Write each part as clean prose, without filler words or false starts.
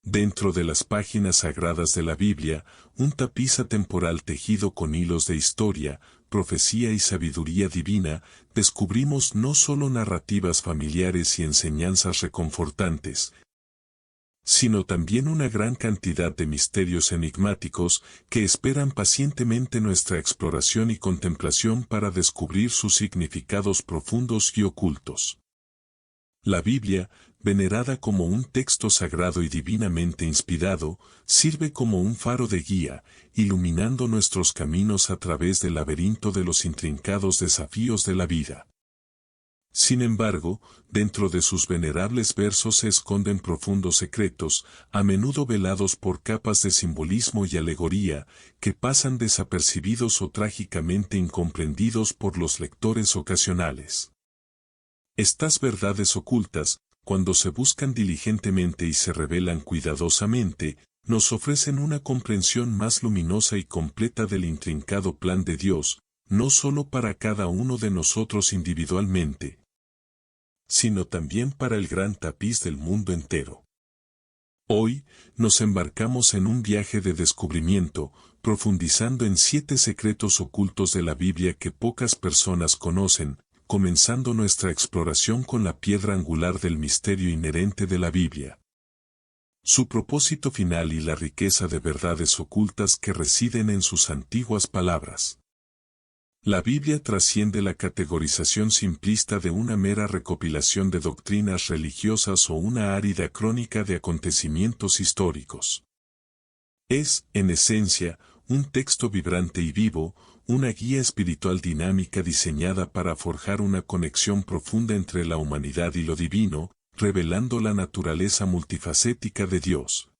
Dentro de las páginas sagradas de la Biblia, un tapiz atemporal tejido con hilos de historia, profecía y sabiduría divina, descubrimos no solo narrativas familiares y enseñanzas reconfortantes, sino también una gran cantidad de misterios enigmáticos que esperan pacientemente nuestra exploración y contemplación para descubrir sus significados profundos y ocultos. La Biblia, venerada como un texto sagrado y divinamente inspirado, sirve como un faro de guía, iluminando nuestros caminos a través del laberinto de los intrincados desafíos de la vida. Sin embargo, dentro de sus venerables versos se esconden profundos secretos, a menudo velados por capas de simbolismo y alegoría, que pasan desapercibidos o trágicamente incomprendidos por los lectores ocasionales. Estas verdades ocultas, cuando se buscan diligentemente y se revelan cuidadosamente, nos ofrecen una comprensión más luminosa y completa del intrincado plan de Dios, no solo para cada uno de nosotros individualmente, sino también para el gran tapiz del mundo entero. Hoy, nos embarcamos en un viaje de descubrimiento, profundizando en 7 secretos ocultos de la Biblia que pocas personas conocen, comenzando nuestra exploración con la piedra angular del misterio inherente de la Biblia. Su propósito final y la riqueza de verdades ocultas que residen en sus antiguas palabras. La Biblia trasciende la categorización simplista de una mera recopilación de doctrinas religiosas o una árida crónica de acontecimientos históricos. Es, en esencia, un texto vibrante y vivo, una guía espiritual dinámica diseñada para forjar una conexión profunda entre la humanidad y lo divino, revelando la naturaleza multifacética de Dios.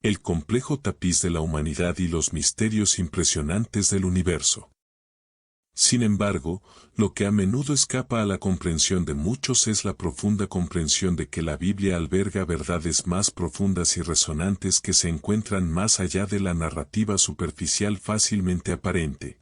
El complejo tapiz de la humanidad y los misterios impresionantes del universo. Sin embargo, lo que a menudo escapa a la comprensión de muchos es la profunda comprensión de que la Biblia alberga verdades más profundas y resonantes que se encuentran más allá de la narrativa superficial fácilmente aparente.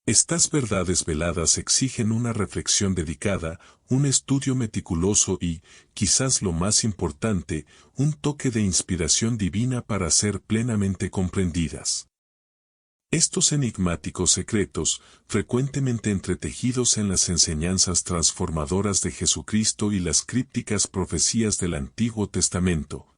Estas verdades veladas exigen una reflexión dedicada, un estudio meticuloso y, quizás lo más importante, un toque de inspiración divina para ser plenamente comprendidas. Estos enigmáticos secretos, frecuentemente entretejidos en las enseñanzas transformadoras de Jesucristo y las crípticas profecías del Antiguo Testamento,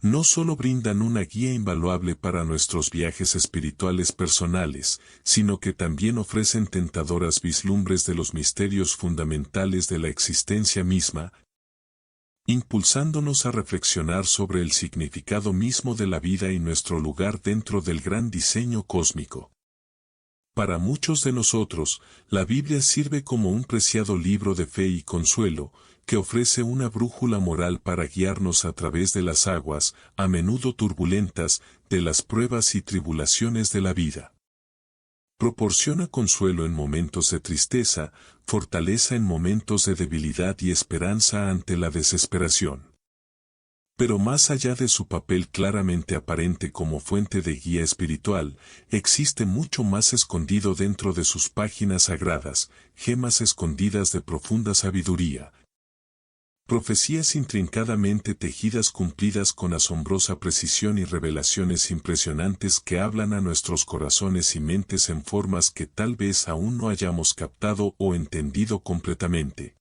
no solo brindan una guía invaluable para nuestros viajes espirituales personales, sino que también ofrecen tentadoras vislumbres de los misterios fundamentales de la existencia misma, impulsándonos a reflexionar sobre el significado mismo de la vida y nuestro lugar dentro del gran diseño cósmico. Para muchos de nosotros, la Biblia sirve como un preciado libro de fe y consuelo, que ofrece una brújula moral para guiarnos a través de las aguas, a menudo turbulentas, de las pruebas y tribulaciones de la vida. Proporciona consuelo en momentos de tristeza, fortaleza en momentos de debilidad y esperanza ante la desesperación. Pero más allá de su papel claramente aparente como fuente de guía espiritual, existe mucho más escondido dentro de sus páginas sagradas, gemas escondidas de profunda sabiduría. Profecías intrincadamente tejidas cumplidas con asombrosa precisión y revelaciones impresionantes que hablan a nuestros corazones y mentes en formas que tal vez aún no hayamos captado o entendido completamente.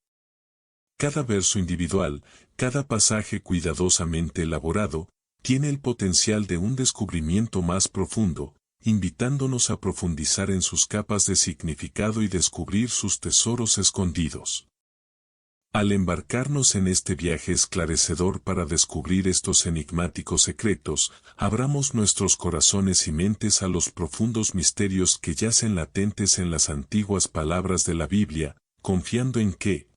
Cada verso individual, cada pasaje cuidadosamente elaborado, tiene el potencial de un descubrimiento más profundo, invitándonos a profundizar en sus capas de significado y descubrir sus tesoros escondidos. Al embarcarnos en este viaje esclarecedor para descubrir estos enigmáticos secretos, abramos nuestros corazones y mentes a los profundos misterios que yacen latentes en las antiguas palabras de la Biblia, confiando en que,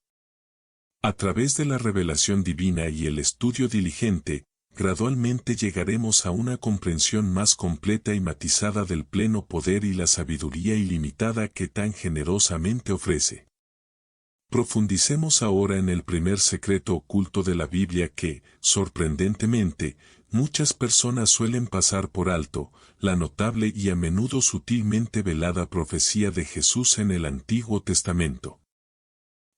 a través de la revelación divina y el estudio diligente, gradualmente llegaremos a una comprensión más completa y matizada del pleno poder y la sabiduría ilimitada que tan generosamente ofrece. Profundicemos ahora en el primer secreto oculto de la Biblia que, sorprendentemente, muchas personas suelen pasar por alto, la notable y a menudo sutilmente velada profecía de Jesús en el Antiguo Testamento.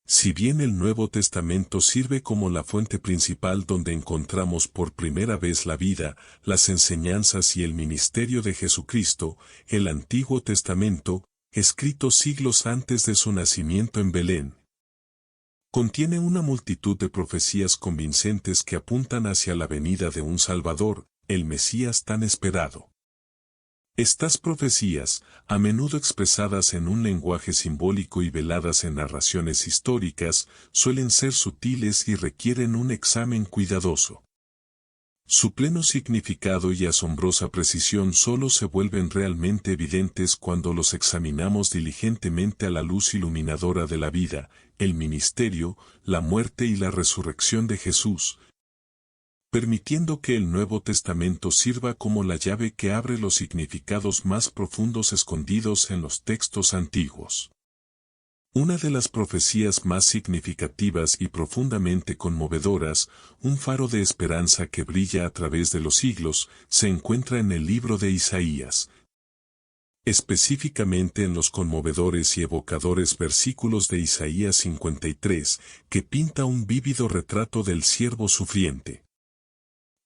Si bien el Nuevo Testamento sirve como la fuente principal donde encontramos por primera vez la vida, las enseñanzas y el ministerio de Jesucristo, el Antiguo Testamento, escrito siglos antes de su nacimiento en Belén, contiene una multitud de profecías convincentes que apuntan hacia la venida de un Salvador, el Mesías tan esperado. Estas profecías, a menudo expresadas en un lenguaje simbólico y veladas en narraciones históricas, suelen ser sutiles y requieren un examen cuidadoso. Su pleno significado y asombrosa precisión solo se vuelven realmente evidentes cuando los examinamos diligentemente a la luz iluminadora de la vida, el ministerio, la muerte y la resurrección de Jesús, permitiendo que el Nuevo Testamento sirva como la llave que abre los significados más profundos escondidos en los textos antiguos. Una de las profecías más significativas y profundamente conmovedoras, un faro de esperanza que brilla a través de los siglos, se encuentra en el libro de Isaías, específicamente en los conmovedores y evocadores versículos de Isaías 53, que pinta un vívido retrato del siervo sufriente.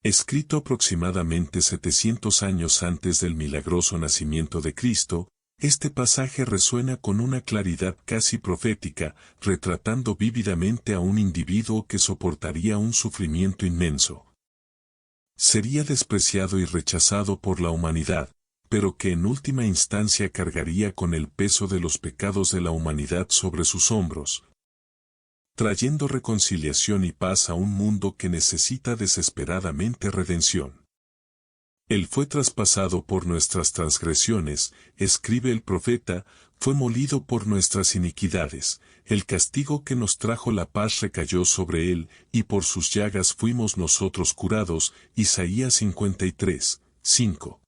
Escrito aproximadamente 700 años antes del milagroso nacimiento de Cristo, este pasaje resuena con una claridad casi profética, retratando vívidamente a un individuo que soportaría un sufrimiento inmenso. Sería despreciado y rechazado por la humanidad, pero que en última instancia cargaría con el peso de los pecados de la humanidad sobre sus hombros, trayendo reconciliación y paz a un mundo que necesita desesperadamente redención. Él fue traspasado por nuestras transgresiones, escribe el profeta, fue molido por nuestras iniquidades, el castigo que nos trajo la paz recayó sobre él, y por sus llagas fuimos nosotros curados, Isaías 53, 5.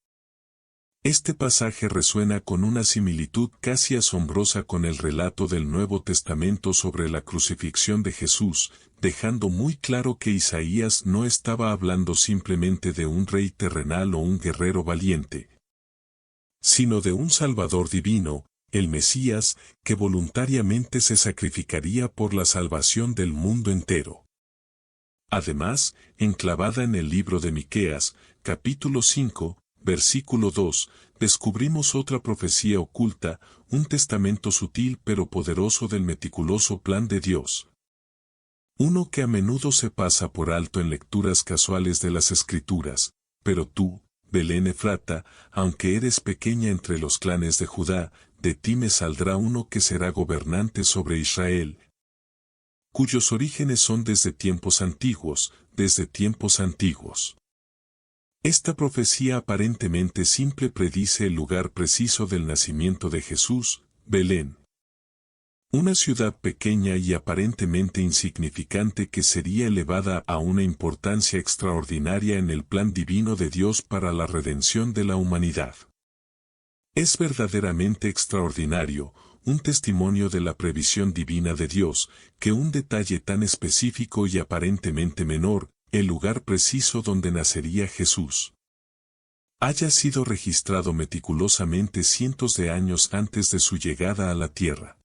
Este pasaje resuena con una similitud casi asombrosa con el relato del Nuevo Testamento sobre la crucifixión de Jesús, dejando muy claro que Isaías no estaba hablando simplemente de un rey terrenal o un guerrero valiente, sino de un Salvador divino, el Mesías, que voluntariamente se sacrificaría por la salvación del mundo entero. Además, enclavada en el libro de Miqueas, capítulo 5, versículo 2, descubrimos otra profecía oculta, un testamento sutil pero poderoso del meticuloso plan de Dios. Uno que a menudo se pasa por alto en lecturas casuales de las Escrituras, pero tú, Belén Efrata, aunque eres pequeña entre los clanes de Judá, de ti me saldrá uno que será gobernante sobre Israel, cuyos orígenes son desde tiempos antiguos, desde tiempos antiguos. Esta profecía aparentemente simple predice el lugar preciso del nacimiento de Jesús, Belén. Una ciudad pequeña y aparentemente insignificante que sería elevada a una importancia extraordinaria en el plan divino de Dios para la redención de la humanidad. Es verdaderamente extraordinario, un testimonio de la previsión divina de Dios, que un detalle tan específico y aparentemente menor, el lugar preciso donde nacería Jesús, haya sido registrado meticulosamente cientos de años antes de su llegada a la tierra.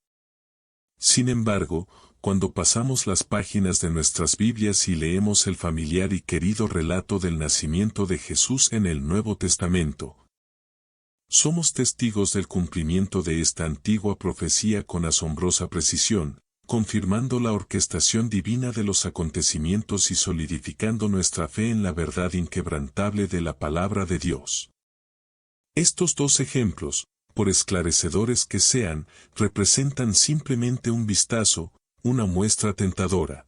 Sin embargo, cuando pasamos las páginas de nuestras Biblias y leemos el familiar y querido relato del nacimiento de Jesús en el Nuevo Testamento, somos testigos del cumplimiento de esta antigua profecía con asombrosa precisión, confirmando la orquestación divina de los acontecimientos y solidificando nuestra fe en la verdad inquebrantable de la palabra de Dios. Estos dos ejemplos, por esclarecedores que sean, representan simplemente un vistazo, una muestra tentadora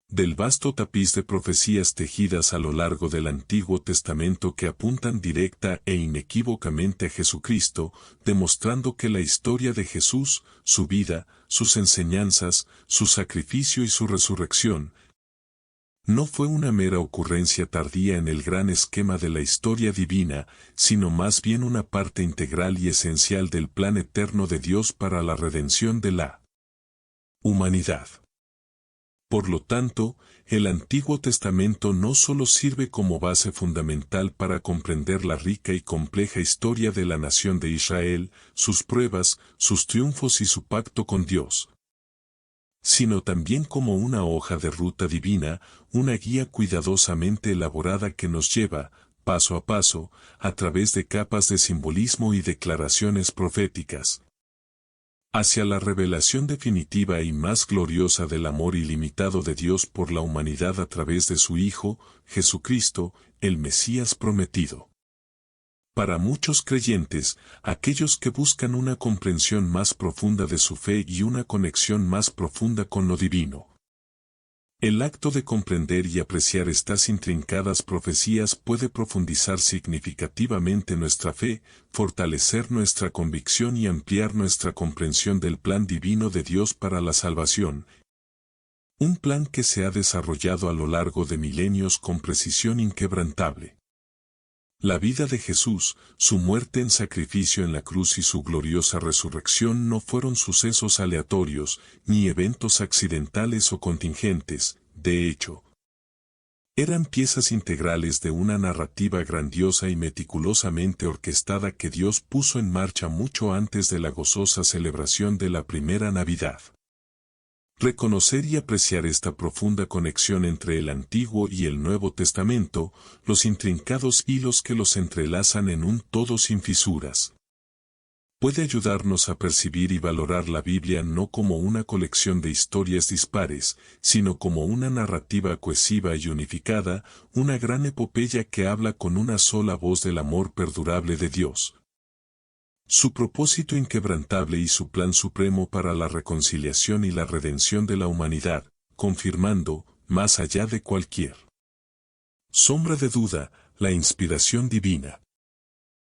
del vasto tapiz de profecías tejidas a lo largo del Antiguo Testamento que apuntan directa e inequívocamente a Jesucristo, demostrando que la historia de Jesús, su vida, sus enseñanzas, su sacrificio y su resurrección, no fue una mera ocurrencia tardía en el gran esquema de la historia divina, sino más bien una parte integral y esencial del plan eterno de Dios para la redención de la humanidad. Por lo tanto, el Antiguo Testamento no solo sirve como base fundamental para comprender la rica y compleja historia de la nación de Israel, sus pruebas, sus triunfos y su pacto con Dios, sino también como una hoja de ruta divina, una guía cuidadosamente elaborada que nos lleva, paso a paso, a través de capas de simbolismo y declaraciones proféticas, hacia la revelación definitiva y más gloriosa del amor ilimitado de Dios por la humanidad a través de su Hijo, Jesucristo, el Mesías prometido. Para muchos creyentes, aquellos que buscan una comprensión más profunda de su fe y una conexión más profunda con lo divino, el acto de comprender y apreciar estas intrincadas profecías puede profundizar significativamente nuestra fe, fortalecer nuestra convicción y ampliar nuestra comprensión del plan divino de Dios para la salvación. Un plan que se ha desarrollado a lo largo de milenios con precisión inquebrantable. La vida de Jesús, su muerte en sacrificio en la cruz y su gloriosa resurrección no fueron sucesos aleatorios, ni eventos accidentales o contingentes, de hecho, eran piezas integrales de una narrativa grandiosa y meticulosamente orquestada que Dios puso en marcha mucho antes de la gozosa celebración de la primera Navidad. Reconocer y apreciar esta profunda conexión entre el Antiguo y el Nuevo Testamento, los intrincados hilos que los entrelazan en un todo sin fisuras, puede ayudarnos a percibir y valorar la Biblia no como una colección de historias dispares, sino como una narrativa cohesiva y unificada, una gran epopeya que habla con una sola voz del amor perdurable de Dios, su propósito inquebrantable y su plan supremo para la reconciliación y la redención de la humanidad, confirmando, más allá de cualquier sombra de duda, la inspiración divina,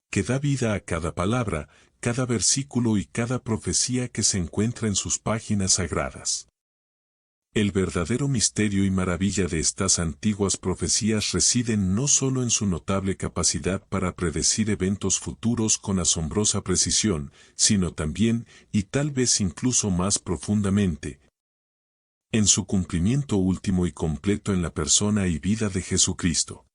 que da vida a cada palabra, cada versículo y cada profecía que se encuentra en sus páginas sagradas. El verdadero misterio y maravilla de estas antiguas profecías residen no solo en su notable capacidad para predecir eventos futuros con asombrosa precisión, sino también, y tal vez incluso más profundamente, en su cumplimiento último y completo en la persona y vida de Jesucristo.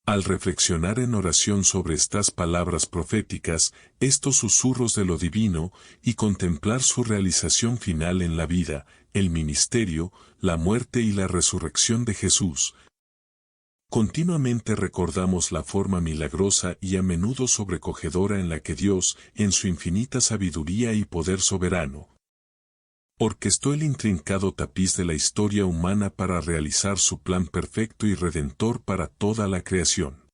Al reflexionar en oración sobre estas palabras proféticas, estos susurros de lo divino, y contemplar su realización final en la vida, el ministerio, la muerte y la resurrección de Jesús, continuamente recordamos la forma milagrosa y a menudo sobrecogedora en la que Dios, en su infinita sabiduría y poder soberano, orquestó el intrincado tapiz de la historia humana para realizar su plan perfecto y redentor para toda la creación.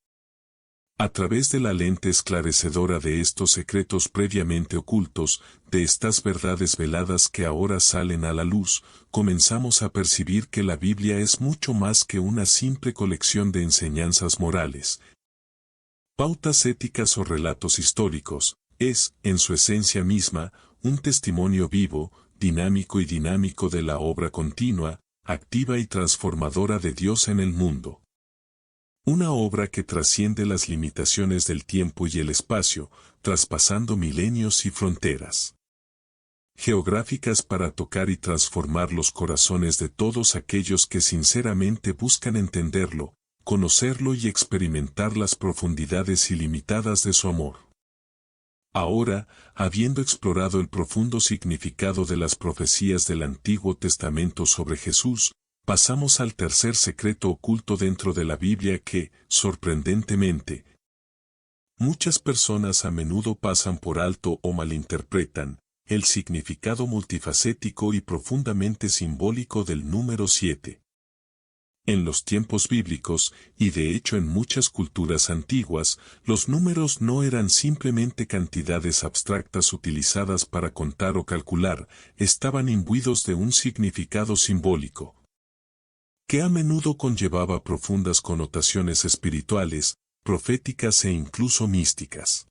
A través de la lente esclarecedora de estos secretos previamente ocultos, de estas verdades veladas que ahora salen a la luz, comenzamos a percibir que la Biblia es mucho más que una simple colección de enseñanzas morales, pautas éticas o relatos históricos. Es, en su esencia misma, un testimonio vivo, dinámico de la obra continua, activa y transformadora de Dios en el mundo. Una obra que trasciende las limitaciones del tiempo y el espacio, traspasando milenios y fronteras geográficas para tocar y transformar los corazones de todos aquellos que sinceramente buscan entenderlo, conocerlo y experimentar las profundidades ilimitadas de su amor. Ahora, habiendo explorado el profundo significado de las profecías del Antiguo Testamento sobre Jesús, pasamos al tercer secreto oculto dentro de la Biblia que, sorprendentemente, muchas personas a menudo pasan por alto o malinterpretan, el significado multifacético y profundamente simbólico del número 7. En los tiempos bíblicos, y de hecho en muchas culturas antiguas, los números no eran simplemente cantidades abstractas utilizadas para contar o calcular, estaban imbuidos de un significado simbólico, que a menudo conllevaba profundas connotaciones espirituales, proféticas e incluso místicas.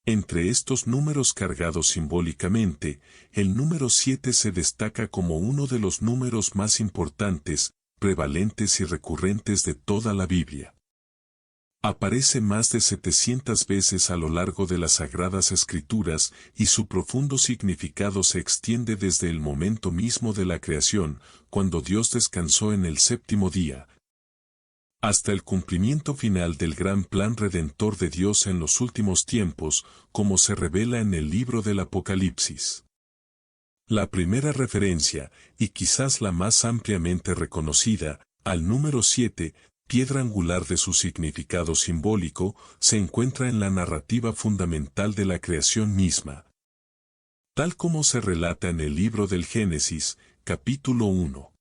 Entre estos números cargados simbólicamente, el número 7 se destaca como uno de los números más importantes, prevalentes y recurrentes de toda la Biblia. Aparece más de 700 veces a lo largo de las Sagradas Escrituras y su profundo significado se extiende desde el momento mismo de la creación, cuando Dios descansó en el séptimo día, hasta el cumplimiento final del gran plan redentor de Dios en los últimos tiempos, como se revela en el libro del Apocalipsis. La primera referencia, y quizás la más ampliamente reconocida, al número 7, piedra angular de su significado simbólico, se encuentra en la narrativa fundamental de la creación misma. Tal como se relata en el libro del Génesis, capítulo 1.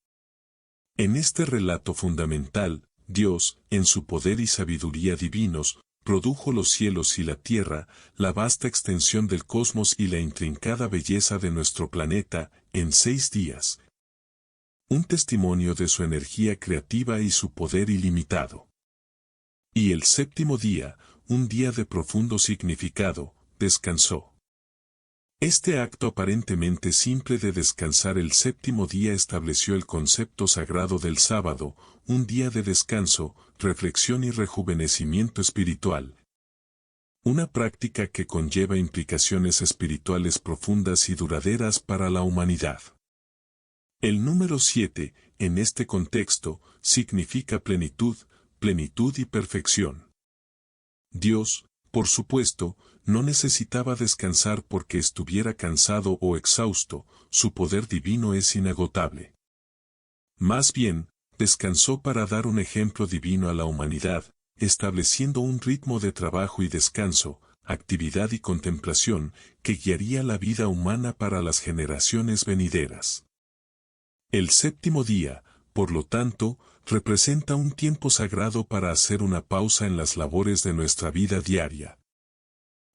En este relato fundamental, Dios, en su poder y sabiduría divinos, produjo los cielos y la tierra, la vasta extensión del cosmos y la intrincada belleza de nuestro planeta, en 6 días. Un testimonio de su energía creativa y su poder ilimitado. Y el séptimo día, un día de profundo significado, descansó. Este acto aparentemente simple de descansar el séptimo día estableció el concepto sagrado del sábado, un día de descanso, reflexión y rejuvenecimiento espiritual. Una práctica que conlleva implicaciones espirituales profundas y duraderas para la humanidad. El número 7, en este contexto, significa plenitud, plenitud y perfección. Dios, por supuesto, no necesitaba descansar porque estuviera cansado o exhausto, su poder divino es inagotable. Más bien, descansó para dar un ejemplo divino a la humanidad, estableciendo un ritmo de trabajo y descanso, actividad y contemplación, que guiaría la vida humana para las generaciones venideras. El séptimo día, por lo tanto, representa un tiempo sagrado para hacer una pausa en las labores de nuestra vida diaria.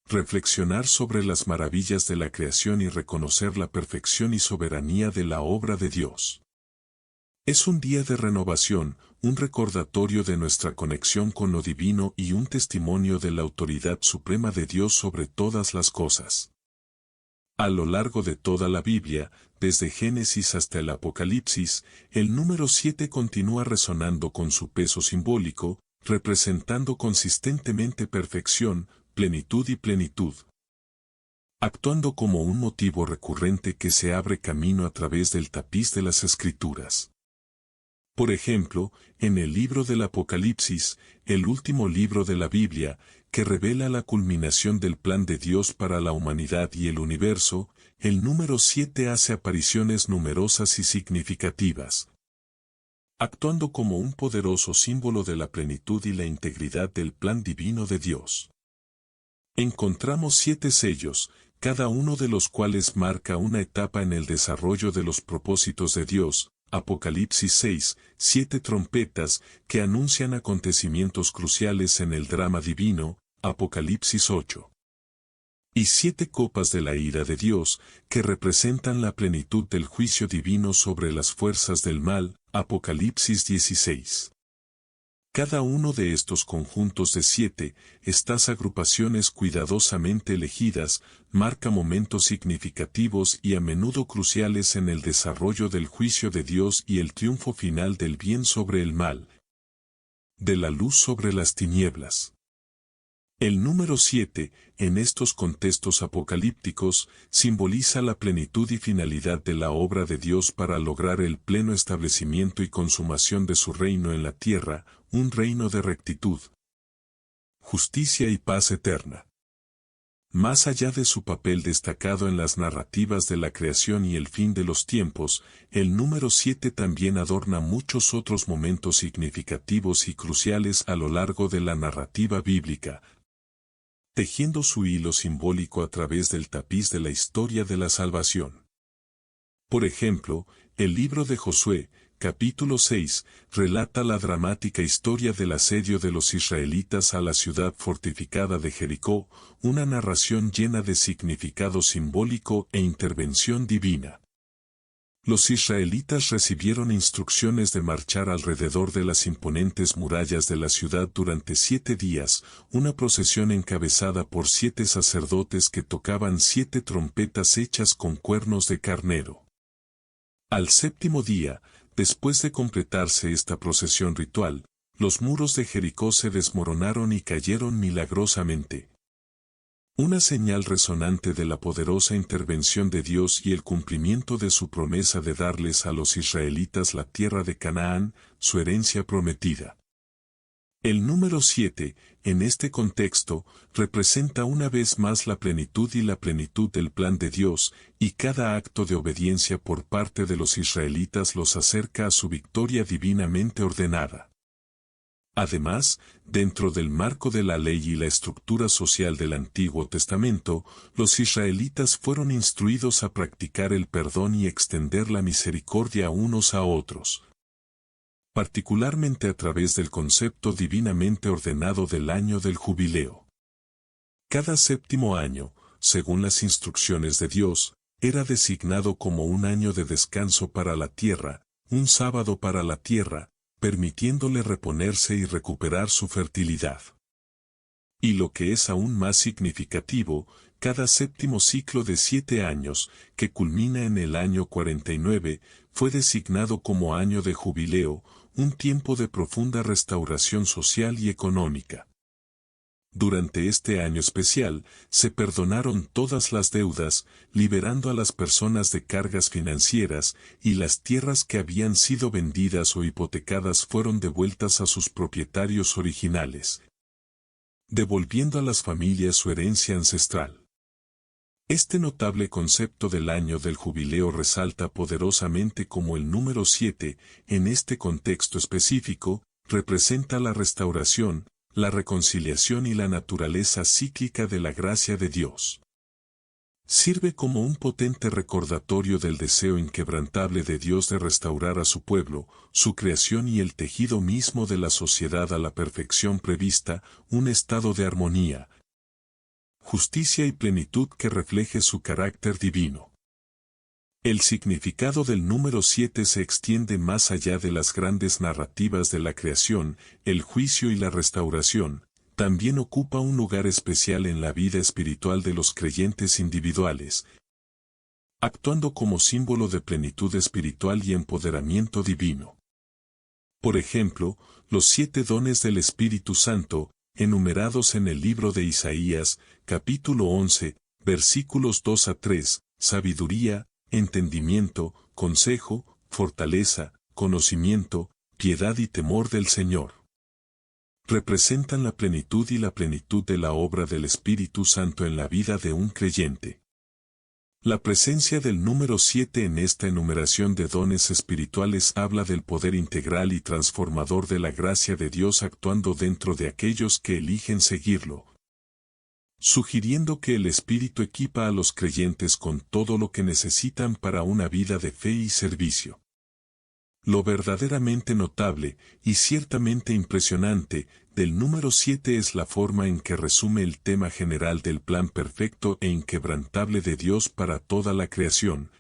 Reflexionar sobre las maravillas de la creación y reconocer la perfección y soberanía de la obra de Dios. Es un día de renovación, un recordatorio de nuestra conexión con lo divino y un testimonio de la autoridad suprema de Dios sobre todas las cosas. A lo largo de toda la Biblia, desde Génesis hasta el Apocalipsis, el número 7 continúa resonando con su peso simbólico, representando consistentemente perfección, plenitud y plenitud. Actuando como un motivo recurrente que se abre camino a través del tapiz de las Escrituras. Por ejemplo, en el libro del Apocalipsis, el último libro de la Biblia, que revela la culminación del plan de Dios para la humanidad y el universo, el número 7 hace apariciones numerosas y significativas. Actuando como un poderoso símbolo de la plenitud y la integridad del plan divino de Dios. Encontramos 7 sellos, cada uno de los cuales marca una etapa en el desarrollo de los propósitos de Dios. Apocalipsis 6, 7 trompetas, que anuncian acontecimientos cruciales en el drama divino. Apocalipsis 8. Y 7 copas de la ira de Dios, que representan la plenitud del juicio divino sobre las fuerzas del mal. Apocalipsis 16. Cada uno de estos conjuntos de 7, estas agrupaciones cuidadosamente elegidas, marca momentos significativos y a menudo cruciales en el desarrollo del juicio de Dios y el triunfo final del bien sobre el mal. De la luz sobre las tinieblas. El número 7, en estos contextos apocalípticos, simboliza la plenitud y finalidad de la obra de Dios para lograr el pleno establecimiento y consumación de su reino en la tierra, un reino de rectitud, justicia y paz eterna. Más allá de su papel destacado en las narrativas de la creación y el fin de los tiempos, el número 7 también adorna muchos otros momentos significativos y cruciales a lo largo de la narrativa bíblica, tejiendo su hilo simbólico a través del tapiz de la historia de la salvación. Por ejemplo, el libro de Josué, capítulo 6, relata la dramática historia del asedio de los israelitas a la ciudad fortificada de Jericó, una narración llena de significado simbólico e intervención divina. Los israelitas recibieron instrucciones de marchar alrededor de las imponentes murallas de la ciudad durante 7 días, una procesión encabezada por 7 sacerdotes que tocaban 7 trompetas hechas con cuernos de carnero. Al séptimo día, después de completarse esta procesión ritual, los muros de Jericó se desmoronaron y cayeron milagrosamente. Una señal resonante de la poderosa intervención de Dios y el cumplimiento de su promesa de darles a los israelitas la tierra de Canaán, su herencia prometida. El número 7, en este contexto, representa una vez más la plenitud y la plenitud del plan de Dios, y cada acto de obediencia por parte de los israelitas los acerca a su victoria divinamente ordenada. Además, dentro del marco de la ley y la estructura social del Antiguo Testamento, los israelitas fueron instruidos a practicar el perdón y extender la misericordia unos a otros, particularmente a través del concepto divinamente ordenado del año del jubileo. Cada séptimo año, según las instrucciones de Dios, era designado como un año de descanso para la tierra, un sábado para la tierra, permitiéndole reponerse y recuperar su fertilidad. Y lo que es aún más significativo, cada séptimo ciclo de 7 años, que culmina en el año 49, fue designado como año de jubileo, un tiempo de profunda restauración social y económica. Durante este año especial, se perdonaron todas las deudas, liberando a las personas de cargas financieras, y las tierras que habían sido vendidas o hipotecadas fueron devueltas a sus propietarios originales, devolviendo a las familias su herencia ancestral. Este notable concepto del año del jubileo resalta poderosamente como el número 7, en este contexto específico, representa la restauración, la reconciliación y la naturaleza cíclica de la gracia de Dios. Sirve como un potente recordatorio del deseo inquebrantable de Dios de restaurar a su pueblo, su creación y el tejido mismo de la sociedad a la perfección prevista, un estado de armonía, justicia y plenitud que refleje su carácter divino. El significado del número 7 se extiende más allá de las grandes narrativas de la creación, el juicio y la restauración, también ocupa un lugar especial en la vida espiritual de los creyentes individuales, actuando como símbolo de plenitud espiritual y empoderamiento divino. Por ejemplo, los 7 dones del Espíritu Santo, enumerados en el libro de Isaías, capítulo 11, versículos 2 a 3, sabiduría, entendimiento, consejo, fortaleza, conocimiento, piedad y temor del Señor. Representan la plenitud y la plenitud de la obra del Espíritu Santo en la vida de un creyente. La presencia del número 7 en esta enumeración de dones espirituales habla del poder integral y transformador de la gracia de Dios actuando dentro de aquellos que eligen seguirlo, sugiriendo que el Espíritu equipa a los creyentes con todo lo que necesitan para una vida de fe y servicio. Lo verdaderamente notable, y ciertamente impresionante, del número 7 es la forma en que resume el tema general del plan perfecto e inquebrantable de Dios para toda la creación,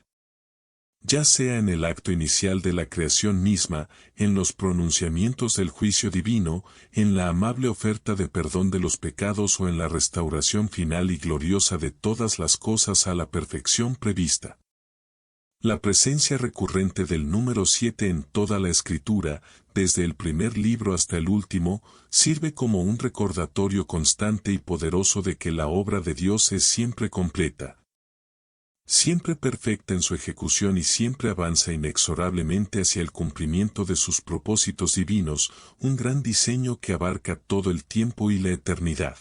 ya sea en el acto inicial de la creación misma, en los pronunciamientos del juicio divino, en la amable oferta de perdón de los pecados o en la restauración final y gloriosa de todas las cosas a la perfección prevista. La presencia recurrente del número 7 en toda la Escritura, desde el primer libro hasta el último, sirve como un recordatorio constante y poderoso de que la obra de Dios es siempre completa, siempre perfecta en su ejecución y siempre avanza inexorablemente hacia el cumplimiento de sus propósitos divinos, un gran diseño que abarca todo el tiempo y la eternidad.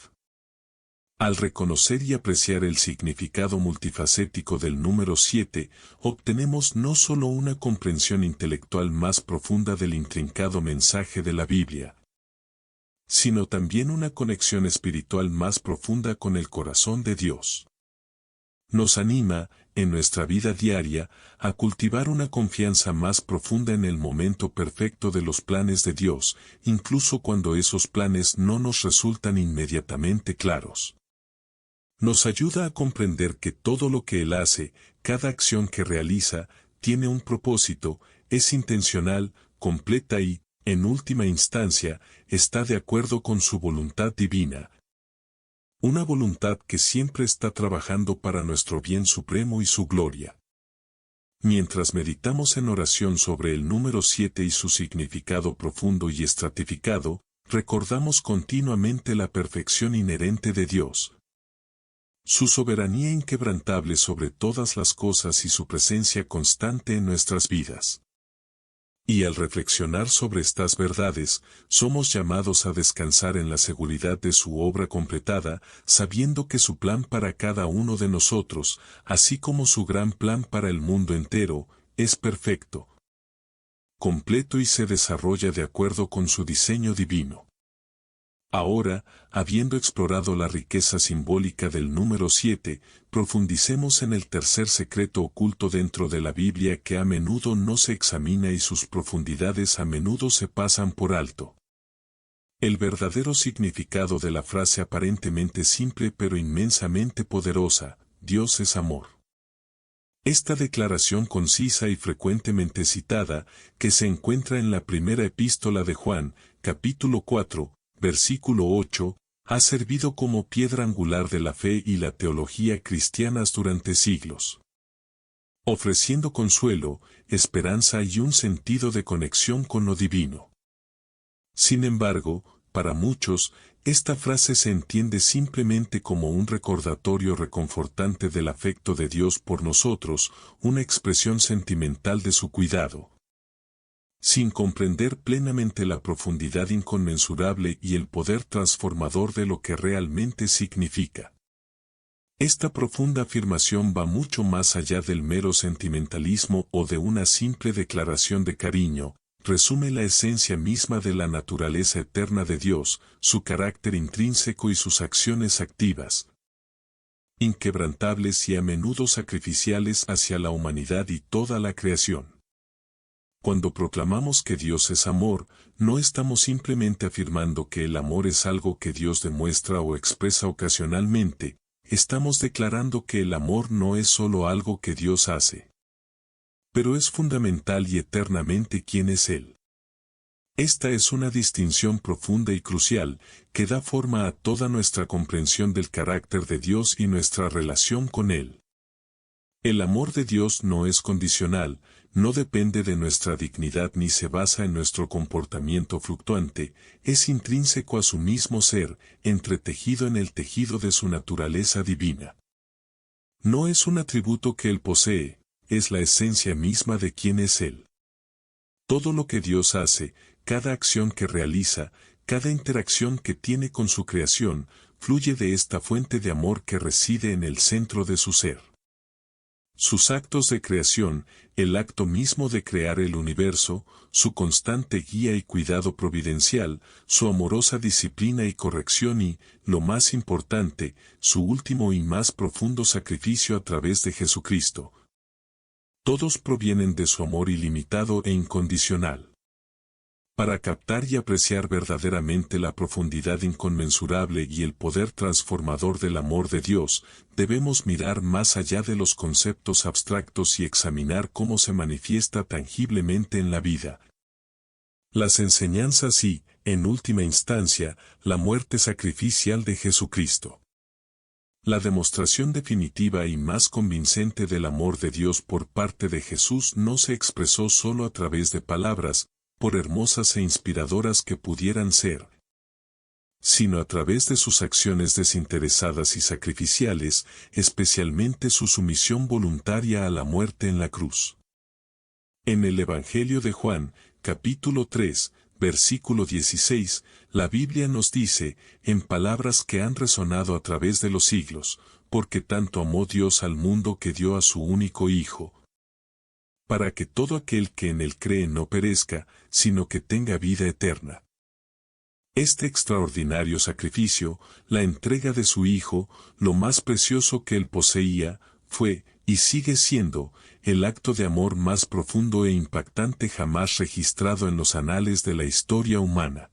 Al reconocer y apreciar el significado multifacético del número 7, obtenemos no solo una comprensión intelectual más profunda del intrincado mensaje de la Biblia, sino también una conexión espiritual más profunda con el corazón de Dios. Nos anima, en nuestra vida diaria, a cultivar una confianza más profunda en el momento perfecto de los planes de Dios, incluso cuando esos planes no nos resultan inmediatamente claros. Nos ayuda a comprender que todo lo que Él hace, cada acción que realiza, tiene un propósito, es intencional, completa y, en última instancia, está de acuerdo con su voluntad divina. Una voluntad que siempre está trabajando para nuestro bien supremo y su gloria. Mientras meditamos en oración sobre el número 7 y su significado profundo y estratificado, recordamos continuamente la perfección inherente de Dios, su soberanía inquebrantable sobre todas las cosas y su presencia constante en nuestras vidas. Y al reflexionar sobre estas verdades, somos llamados a descansar en la seguridad de su obra completada, sabiendo que su plan para cada uno de nosotros, así como su gran plan para el mundo entero, es perfecto, completo y se desarrolla de acuerdo con su diseño divino. Ahora, habiendo explorado la riqueza simbólica del número 7, profundicemos en el tercer secreto oculto dentro de la Biblia que a menudo no se examina y sus profundidades a menudo se pasan por alto. El verdadero significado de la frase aparentemente simple pero inmensamente poderosa, Dios es amor. Esta declaración concisa y frecuentemente citada, que se encuentra en la primera epístola de Juan, capítulo 4, versículo 8, ha servido como piedra angular de la fe y la teología cristianas durante siglos, ofreciendo consuelo, esperanza y un sentido de conexión con lo divino. Sin embargo, para muchos, esta frase se entiende simplemente como un recordatorio reconfortante del afecto de Dios por nosotros, una expresión sentimental de su cuidado, sin comprender plenamente la profundidad inconmensurable y el poder transformador de lo que realmente significa. Esta profunda afirmación va mucho más allá del mero sentimentalismo o de una simple declaración de cariño, resume la esencia misma de la naturaleza eterna de Dios, su carácter intrínseco y sus acciones activas, inquebrantables y a menudo sacrificiales hacia la humanidad y toda la creación. Cuando proclamamos que Dios es amor, no estamos simplemente afirmando que el amor es algo que Dios demuestra o expresa ocasionalmente, estamos declarando que el amor no es solo algo que Dios hace, pero es fundamental y eternamente quién es Él. Esta es una distinción profunda y crucial, que da forma a toda nuestra comprensión del carácter de Dios y nuestra relación con Él. El amor de Dios no es condicional, no depende de nuestra dignidad ni se basa en nuestro comportamiento fluctuante, es intrínseco a su mismo ser, entretejido en el tejido de su naturaleza divina. No es un atributo que Él posee, es la esencia misma de quién es Él. Todo lo que Dios hace, cada acción que realiza, cada interacción que tiene con su creación, fluye de esta fuente de amor que reside en el centro de su ser. Sus actos de creación, el acto mismo de crear el universo, su constante guía y cuidado providencial, su amorosa disciplina y corrección y, lo más importante, su último y más profundo sacrificio a través de Jesucristo. Todos provienen de su amor ilimitado e incondicional. Para captar y apreciar verdaderamente la profundidad inconmensurable y el poder transformador del amor de Dios, debemos mirar más allá de los conceptos abstractos y examinar cómo se manifiesta tangiblemente en la vida. Las enseñanzas y, en última instancia, la muerte sacrificial de Jesucristo. La demostración definitiva y más convincente del amor de Dios por parte de Jesús no se expresó solo a través de palabras, por hermosas e inspiradoras que pudieran ser, sino a través de sus acciones desinteresadas y sacrificiales, especialmente su sumisión voluntaria a la muerte en la cruz. En el Evangelio de Juan, capítulo 3, versículo 16, la Biblia nos dice, en palabras que han resonado a través de los siglos, porque tanto amó Dios al mundo que dio a su único Hijo, para que todo aquel que en él cree no perezca, sino que tenga vida eterna. Este extraordinario sacrificio, la entrega de su Hijo, lo más precioso que él poseía, fue, y sigue siendo, el acto de amor más profundo e impactante jamás registrado en los anales de la historia humana.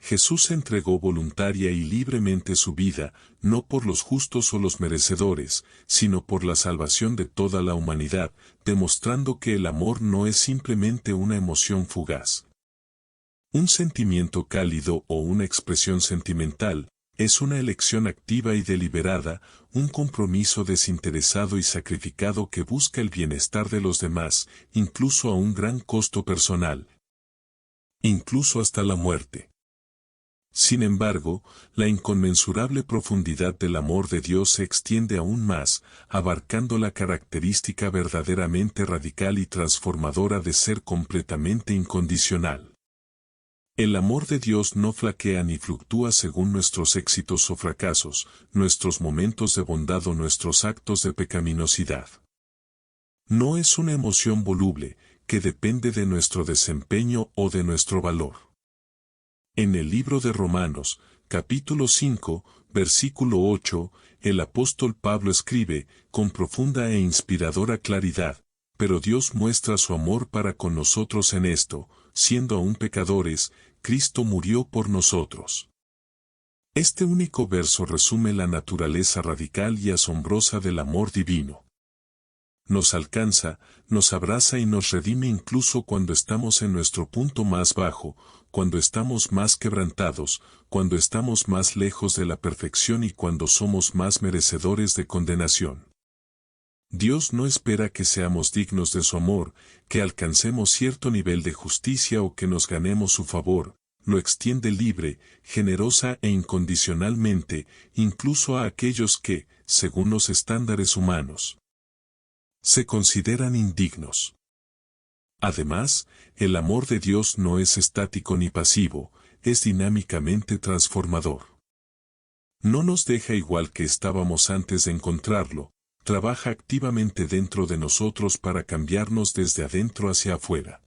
Jesús entregó voluntaria y libremente su vida, no por los justos o los merecedores, sino por la salvación de toda la humanidad, demostrando que el amor no es simplemente una emoción fugaz, un sentimiento cálido o una expresión sentimental, es una elección activa y deliberada, un compromiso desinteresado y sacrificado que busca el bienestar de los demás, incluso a un gran costo personal, incluso hasta la muerte. Sin embargo, la inconmensurable profundidad del amor de Dios se extiende aún más, abarcando la característica verdaderamente radical y transformadora de ser completamente incondicional. El amor de Dios no flaquea ni fluctúa según nuestros éxitos o fracasos, nuestros momentos de bondad o nuestros actos de pecaminosidad. No es una emoción voluble, que depende de nuestro desempeño o de nuestro valor. En el libro de Romanos, capítulo 5, versículo 8, el apóstol Pablo escribe, con profunda e inspiradora claridad, pero Dios muestra su amor para con nosotros en esto, siendo aún pecadores, Cristo murió por nosotros. Este único verso resume la naturaleza radical y asombrosa del amor divino. Nos alcanza, nos abraza y nos redime incluso cuando estamos en nuestro punto más bajo, cuando estamos más quebrantados, cuando estamos más lejos de la perfección y cuando somos más merecedores de condenación. Dios no espera que seamos dignos de su amor, que alcancemos cierto nivel de justicia o que nos ganemos su favor, lo extiende libre, generosa e incondicionalmente, incluso a aquellos que, según los estándares humanos, se consideran indignos. Además, el amor de Dios no es estático ni pasivo, es dinámicamente transformador. No nos deja igual que estábamos antes de encontrarlo, trabaja activamente dentro de nosotros para cambiarnos desde adentro hacia afuera.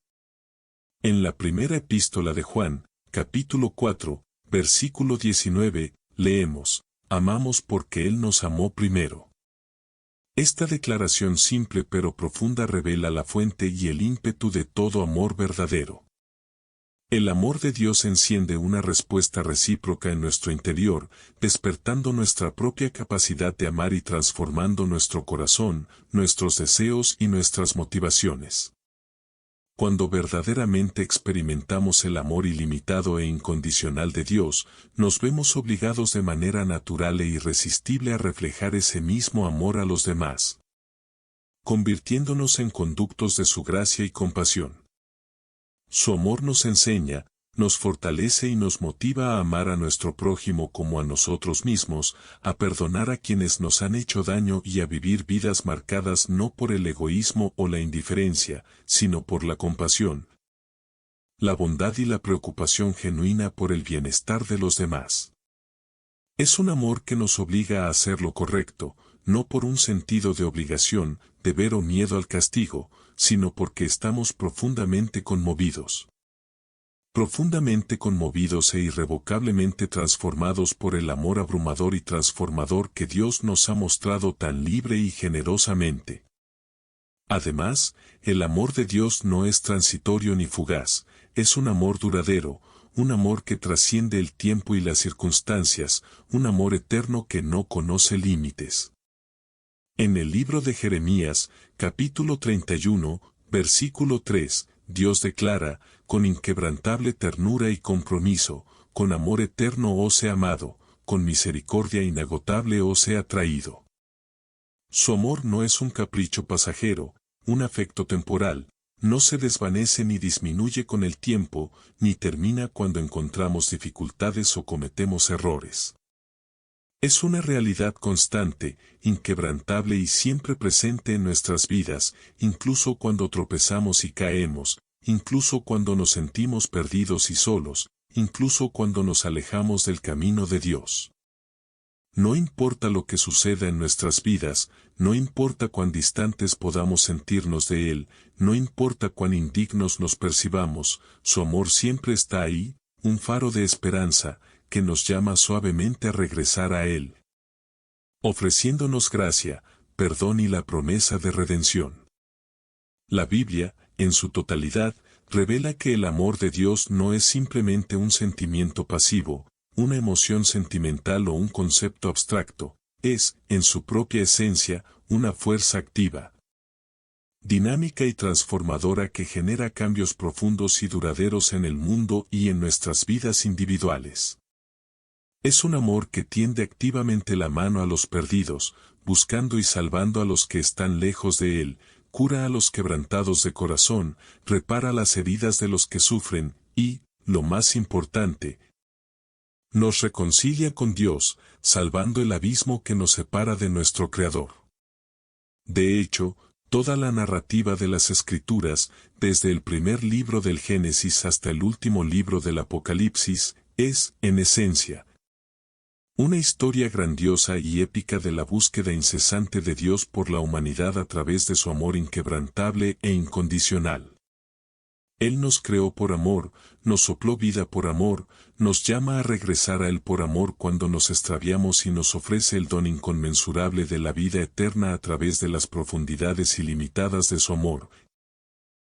En la primera epístola de Juan, capítulo 4, versículo 19, leemos, amamos porque Él nos amó primero. Esta declaración simple pero profunda revela la fuente y el ímpetu de todo amor verdadero. El amor de Dios enciende una respuesta recíproca en nuestro interior, despertando nuestra propia capacidad de amar y transformando nuestro corazón, nuestros deseos y nuestras motivaciones. Cuando verdaderamente experimentamos el amor ilimitado e incondicional de Dios, nos vemos obligados de manera natural e irresistible a reflejar ese mismo amor a los demás, convirtiéndonos en conductos de su gracia y compasión. Su amor nos enseña, nos fortalece y nos motiva a amar a nuestro prójimo como a nosotros mismos, a perdonar a quienes nos han hecho daño y a vivir vidas marcadas no por el egoísmo o la indiferencia, sino por la compasión, la bondad y la preocupación genuina por el bienestar de los demás. Es un amor que nos obliga a hacer lo correcto, no por un sentido de obligación, deber o miedo al castigo, sino porque estamos profundamente conmovidos e irrevocablemente transformados por el amor abrumador y transformador que Dios nos ha mostrado tan libre y generosamente. Además, el amor de Dios no es transitorio ni fugaz, es un amor duradero, un amor que trasciende el tiempo y las circunstancias, un amor eterno que no conoce límites. En el libro de Jeremías, capítulo 31, versículo 3, Dios declara, con inquebrantable ternura y compromiso, con amor eterno os he amado, con misericordia inagotable os he atraído. Su amor no es un capricho pasajero, un afecto temporal, no se desvanece ni disminuye con el tiempo, ni termina cuando encontramos dificultades o cometemos errores. Es una realidad constante, inquebrantable y siempre presente en nuestras vidas, incluso cuando tropezamos y caemos, incluso cuando nos sentimos perdidos y solos, incluso cuando nos alejamos del camino de Dios. No importa lo que suceda en nuestras vidas, no importa cuán distantes podamos sentirnos de Él, no importa cuán indignos nos percibamos, su amor siempre está ahí, un faro de esperanza, que nos llama suavemente a regresar a Él, ofreciéndonos gracia, perdón y la promesa de redención. La Biblia, en su totalidad, revela que el amor de Dios no es simplemente un sentimiento pasivo, una emoción sentimental o un concepto abstracto, es, en su propia esencia, una fuerza activa, dinámica y transformadora que genera cambios profundos y duraderos en el mundo y en nuestras vidas individuales. Es un amor que tiende activamente la mano a los perdidos, buscando y salvando a los que están lejos de Él, cura a los quebrantados de corazón, repara las heridas de los que sufren, y, lo más importante, nos reconcilia con Dios, salvando el abismo que nos separa de nuestro Creador. De hecho, toda la narrativa de las Escrituras, desde el primer libro del Génesis hasta el último libro del Apocalipsis, es, en esencia, una historia grandiosa y épica de la búsqueda incesante de Dios por la humanidad a través de su amor inquebrantable e incondicional. Él nos creó por amor, nos sopló vida por amor, nos llama a regresar a Él por amor cuando nos extraviamos y nos ofrece el don inconmensurable de la vida eterna a través de las profundidades ilimitadas de su amor.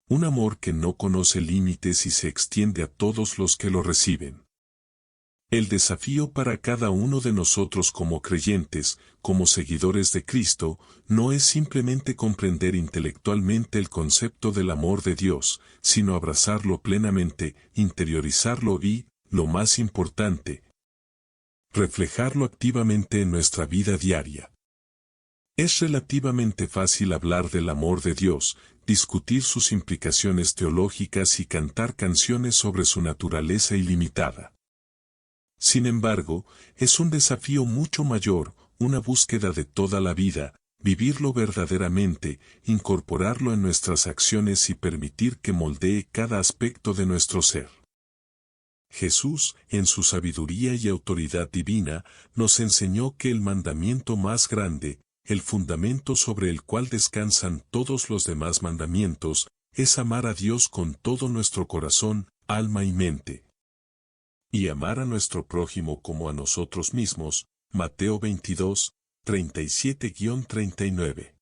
Un amor que no conoce límites y se extiende a todos los que lo reciben. El desafío para cada uno de nosotros como creyentes, como seguidores de Cristo, no es simplemente comprender intelectualmente el concepto del amor de Dios, sino abrazarlo plenamente, interiorizarlo y, lo más importante, reflejarlo activamente en nuestra vida diaria. Es relativamente fácil hablar del amor de Dios, discutir sus implicaciones teológicas y cantar canciones sobre su naturaleza ilimitada. Sin embargo, es un desafío mucho mayor, una búsqueda de toda la vida, vivirlo verdaderamente, incorporarlo en nuestras acciones y permitir que moldee cada aspecto de nuestro ser. Jesús, en su sabiduría y autoridad divina, nos enseñó que el mandamiento más grande, el fundamento sobre el cual descansan todos los demás mandamientos, es amar a Dios con todo nuestro corazón, alma y mente. Y amar a nuestro prójimo como a nosotros mismos, Mateo 22, 37-39.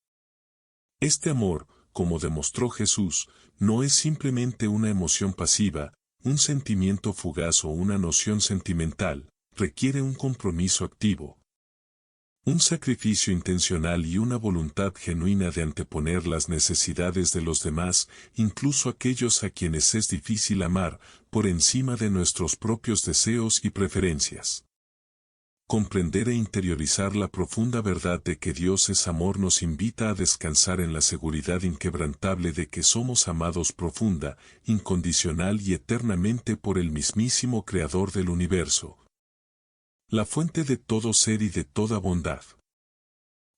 Este amor, como demostró Jesús, no es simplemente una emoción pasiva, un sentimiento fugaz o una noción sentimental, requiere un compromiso activo. Un sacrificio intencional y una voluntad genuina de anteponer las necesidades de los demás, incluso aquellos a quienes es difícil amar, por encima de nuestros propios deseos y preferencias. Comprender e interiorizar la profunda verdad de que Dios es amor nos invita a descansar en la seguridad inquebrantable de que somos amados profunda, incondicional y eternamente por el mismísimo Creador del universo, la fuente de todo ser y de toda bondad.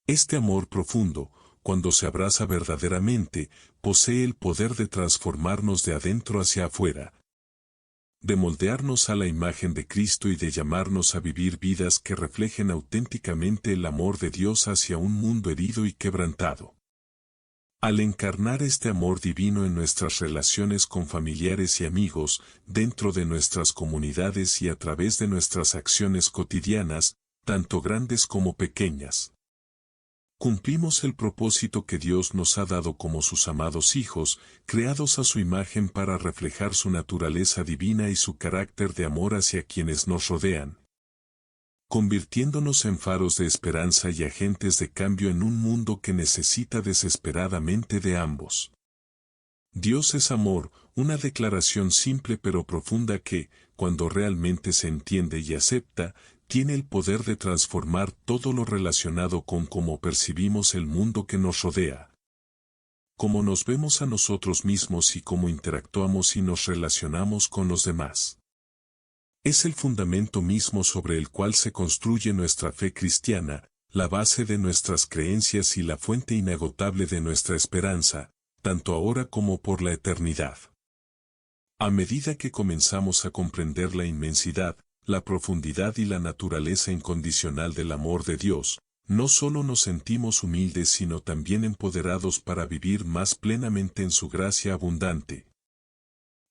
Este amor profundo, cuando se abraza verdaderamente, posee el poder de transformarnos de adentro hacia afuera, de moldearnos a la imagen de Cristo y de llamarnos a vivir vidas que reflejen auténticamente el amor de Dios hacia un mundo herido y quebrantado. Al encarnar este amor divino en nuestras relaciones con familiares y amigos, dentro de nuestras comunidades y a través de nuestras acciones cotidianas, tanto grandes como pequeñas, cumplimos el propósito que Dios nos ha dado como sus amados hijos, creados a su imagen para reflejar su naturaleza divina y su carácter de amor hacia quienes nos rodean, convirtiéndonos en faros de esperanza y agentes de cambio en un mundo que necesita desesperadamente de ambos. Dios es amor, una declaración simple pero profunda que, cuando realmente se entiende y acepta, tiene el poder de transformar todo lo relacionado con cómo percibimos el mundo que nos rodea, cómo nos vemos a nosotros mismos y cómo interactuamos y nos relacionamos con los demás. Es el fundamento mismo sobre el cual se construye nuestra fe cristiana, la base de nuestras creencias y la fuente inagotable de nuestra esperanza, tanto ahora como por la eternidad. A medida que comenzamos a comprender la inmensidad, la profundidad y la naturaleza incondicional del amor de Dios, no solo nos sentimos humildes sino también empoderados para vivir más plenamente en su gracia abundante,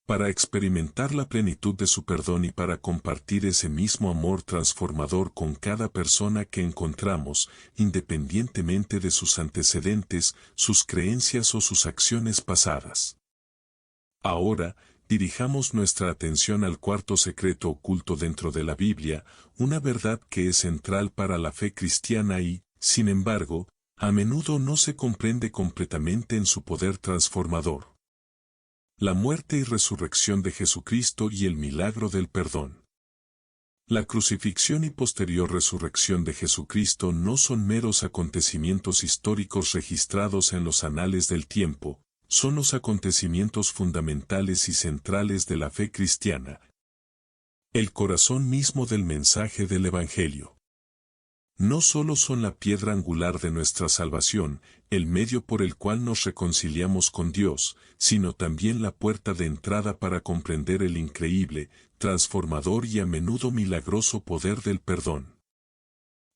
para experimentar la plenitud de su perdón y para compartir ese mismo amor transformador con cada persona que encontramos, independientemente de sus antecedentes, sus creencias o sus acciones pasadas. Ahora, dirijamos nuestra atención al cuarto secreto oculto dentro de la Biblia, una verdad que es central para la fe cristiana y, sin embargo, a menudo no se comprende completamente en su poder transformador. La muerte y resurrección de Jesucristo y el milagro del perdón. La crucifixión y posterior resurrección de Jesucristo no son meros acontecimientos históricos registrados en los anales del tiempo, son los acontecimientos fundamentales y centrales de la fe cristiana. El corazón mismo del mensaje del Evangelio. No solo son la piedra angular de nuestra salvación, el medio por el cual nos reconciliamos con Dios, sino también la puerta de entrada para comprender el increíble, transformador y a menudo milagroso poder del perdón.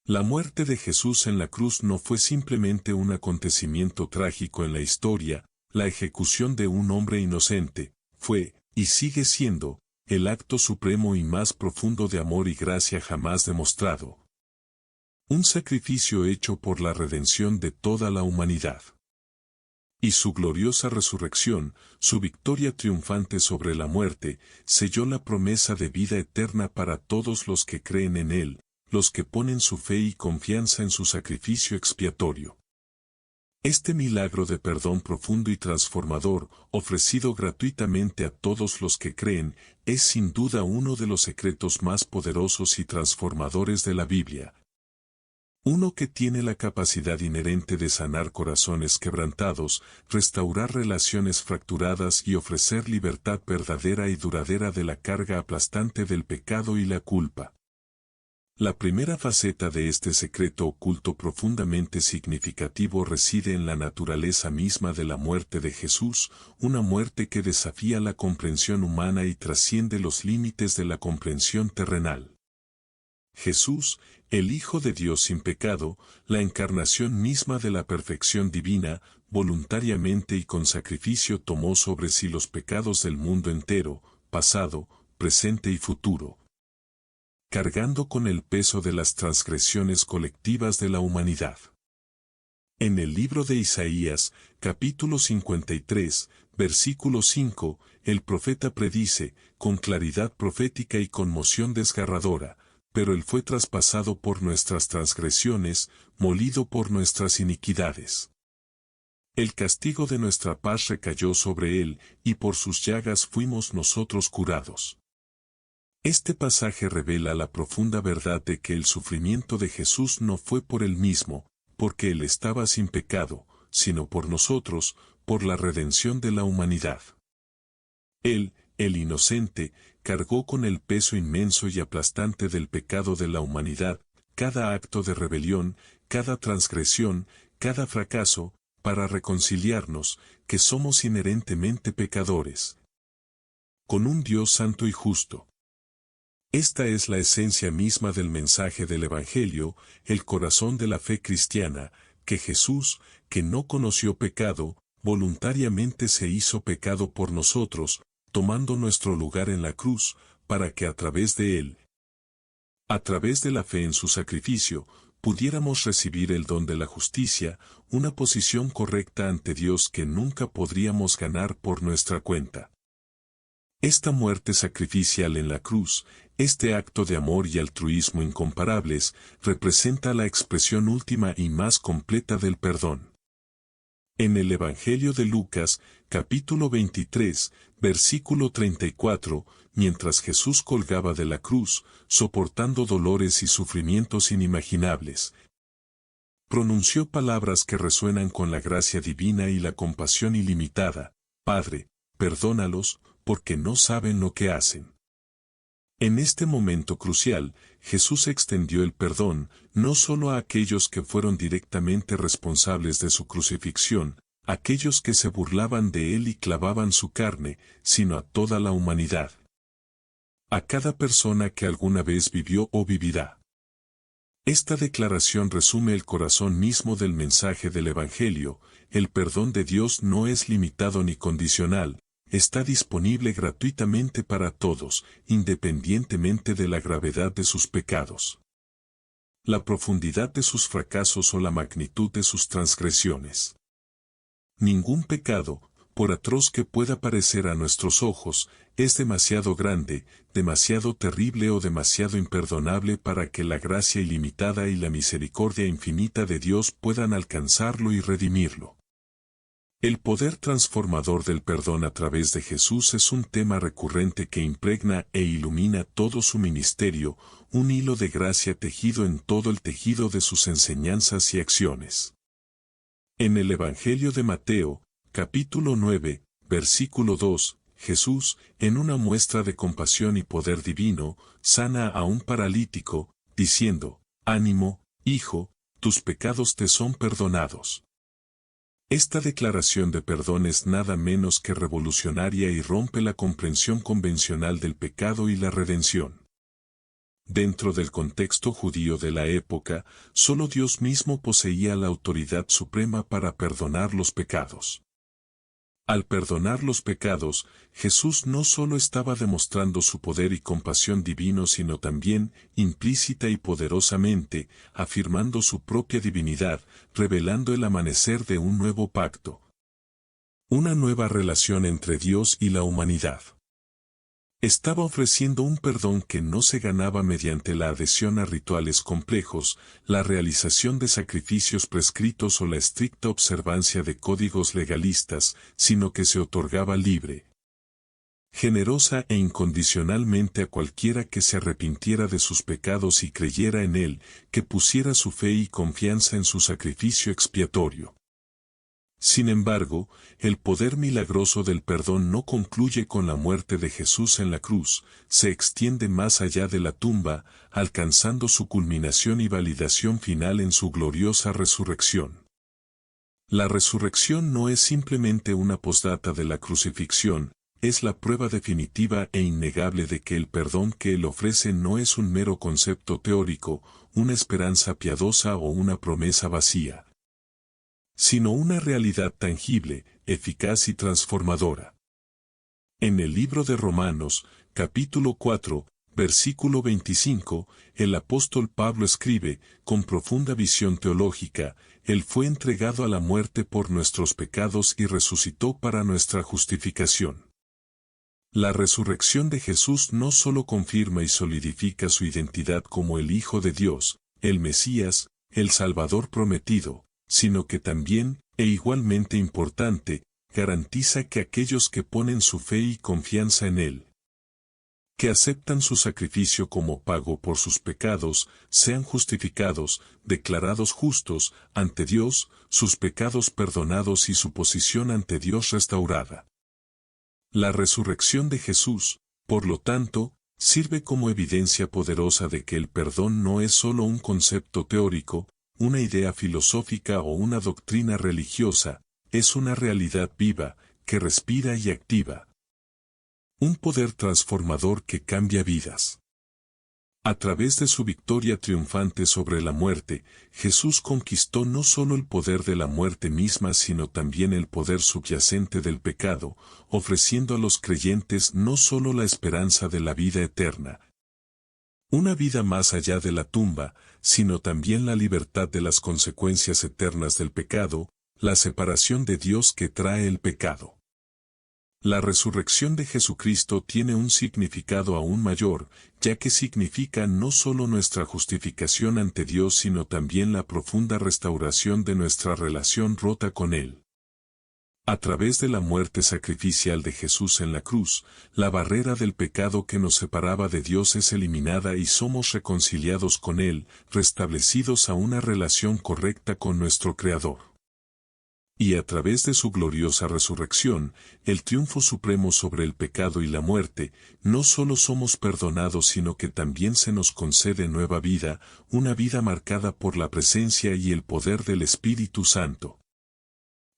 La muerte de Jesús en la cruz no fue simplemente un acontecimiento trágico en la historia, la ejecución de un hombre inocente, fue, y sigue siendo, el acto supremo y más profundo de amor y gracia jamás demostrado. Un sacrificio hecho por la redención de toda la humanidad. Y su gloriosa resurrección, su victoria triunfante sobre la muerte, selló la promesa de vida eterna para todos los que creen en Él, los que ponen su fe y confianza en su sacrificio expiatorio. Este milagro de perdón profundo y transformador, ofrecido gratuitamente a todos los que creen, es sin duda uno de los secretos más poderosos y transformadores de la Biblia. Uno que tiene la capacidad inherente de sanar corazones quebrantados, restaurar relaciones fracturadas y ofrecer libertad verdadera y duradera de la carga aplastante del pecado y la culpa. La primera faceta de este secreto oculto profundamente significativo reside en la naturaleza misma de la muerte de Jesús, una muerte que desafía la comprensión humana y trasciende los límites de la comprensión terrenal. Jesús, el Hijo de Dios sin pecado, la encarnación misma de la perfección divina, voluntariamente y con sacrificio tomó sobre sí los pecados del mundo entero, pasado, presente y futuro, cargando con el peso de las transgresiones colectivas de la humanidad. En el libro de Isaías, capítulo 53, versículo 5, el profeta predice, con claridad profética y conmoción desgarradora: pero Él fue traspasado por nuestras transgresiones, molido por nuestras iniquidades. El castigo de nuestra paz recayó sobre Él, y por sus llagas fuimos nosotros curados. Este pasaje revela la profunda verdad de que el sufrimiento de Jesús no fue por Él mismo, porque Él estaba sin pecado, sino por nosotros, por la redención de la humanidad. Él, el inocente, cargó con el peso inmenso y aplastante del pecado de la humanidad, cada acto de rebelión, cada transgresión, cada fracaso, para reconciliarnos, que somos inherentemente pecadores, con un Dios santo y justo. Esta es la esencia misma del mensaje del Evangelio, el corazón de la fe cristiana, que Jesús, que no conoció pecado, voluntariamente se hizo pecado por nosotros, tomando nuestro lugar en la cruz, para que a través de Él, a través de la fe en su sacrificio, pudiéramos recibir el don de la justicia, una posición correcta ante Dios que nunca podríamos ganar por nuestra cuenta. Esta muerte sacrificial en la cruz, este acto de amor y altruismo incomparables, representa la expresión última y más completa del perdón. En el Evangelio de Lucas, capítulo 23, versículo 34, mientras Jesús colgaba de la cruz, soportando dolores y sufrimientos inimaginables, pronunció palabras que resuenan con la gracia divina y la compasión ilimitada: Padre, perdónalos, porque no saben lo que hacen. En este momento crucial, Jesús extendió el perdón, no solo a aquellos que fueron directamente responsables de su crucifixión, aquellos que se burlaban de Él y clavaban su carne, sino a toda la humanidad. A cada persona que alguna vez vivió o vivirá. Esta declaración resume el corazón mismo del mensaje del Evangelio: el perdón de Dios no es limitado ni condicional, está disponible gratuitamente para todos, independientemente de la gravedad de sus pecados, la profundidad de sus fracasos o la magnitud de sus transgresiones. Ningún pecado, por atroz que pueda parecer a nuestros ojos, es demasiado grande, demasiado terrible o demasiado imperdonable para que la gracia ilimitada y la misericordia infinita de Dios puedan alcanzarlo y redimirlo. El poder transformador del perdón a través de Jesús es un tema recurrente que impregna e ilumina todo su ministerio, un hilo de gracia tejido en todo el tejido de sus enseñanzas y acciones. En el Evangelio de Mateo, capítulo 9, versículo 2, Jesús, en una muestra de compasión y poder divino, sana a un paralítico, diciendo, «Ánimo, hijo, tus pecados te son perdonados». Esta declaración de perdón es nada menos que revolucionaria y rompe la comprensión convencional del pecado y la redención. Dentro del contexto judío de la época, solo Dios mismo poseía la autoridad suprema para perdonar los pecados. Al perdonar los pecados, Jesús no solo estaba demostrando su poder y compasión divino, sino también, implícita y poderosamente, afirmando su propia divinidad, revelando el amanecer de un nuevo pacto. Una nueva relación entre Dios y la humanidad. Estaba ofreciendo un perdón que no se ganaba mediante la adhesión a rituales complejos, la realización de sacrificios prescritos o la estricta observancia de códigos legalistas, sino que se otorgaba libre, generosa e incondicionalmente a cualquiera que se arrepintiera de sus pecados y creyera en él, que pusiera su fe y confianza en su sacrificio expiatorio. Sin embargo, el poder milagroso del perdón no concluye con la muerte de Jesús en la cruz, se extiende más allá de la tumba, alcanzando su culminación y validación final en su gloriosa resurrección. La resurrección no es simplemente una postdata de la crucifixión, es la prueba definitiva e innegable de que el perdón que Él ofrece no es un mero concepto teórico, una esperanza piadosa o una promesa vacía, sino una realidad tangible, eficaz y transformadora. En el libro de Romanos, capítulo 4, versículo 25, el apóstol Pablo escribe, con profunda visión teológica, Él fue entregado a la muerte por nuestros pecados y resucitó para nuestra justificación. La resurrección de Jesús no solo confirma y solidifica su identidad como el Hijo de Dios, el Mesías, el Salvador prometido, sino que también, e igualmente importante, garantiza que aquellos que ponen su fe y confianza en Él, que aceptan su sacrificio como pago por sus pecados, sean justificados, declarados justos ante Dios, sus pecados perdonados y su posición ante Dios restaurada. La resurrección de Jesús, por lo tanto, sirve como evidencia poderosa de que el perdón no es solo un concepto teórico, una idea filosófica o una doctrina religiosa, es una realidad viva, que respira y activa. Un poder transformador que cambia vidas. A través de su victoria triunfante sobre la muerte, Jesús conquistó no solo el poder de la muerte misma, sino también el poder subyacente del pecado, ofreciendo a los creyentes no solo la esperanza de la vida eterna, una vida más allá de la tumba, sino también la libertad de las consecuencias eternas del pecado, la separación de Dios que trae el pecado. La resurrección de Jesucristo tiene un significado aún mayor, ya que significa no solo nuestra justificación ante Dios, sino también la profunda restauración de nuestra relación rota con Él. A través de la muerte sacrificial de Jesús en la cruz, la barrera del pecado que nos separaba de Dios es eliminada y somos reconciliados con Él, restablecidos a una relación correcta con nuestro Creador. Y a través de su gloriosa resurrección, el triunfo supremo sobre el pecado y la muerte, no solo somos perdonados, sino que también se nos concede nueva vida, una vida marcada por la presencia y el poder del Espíritu Santo.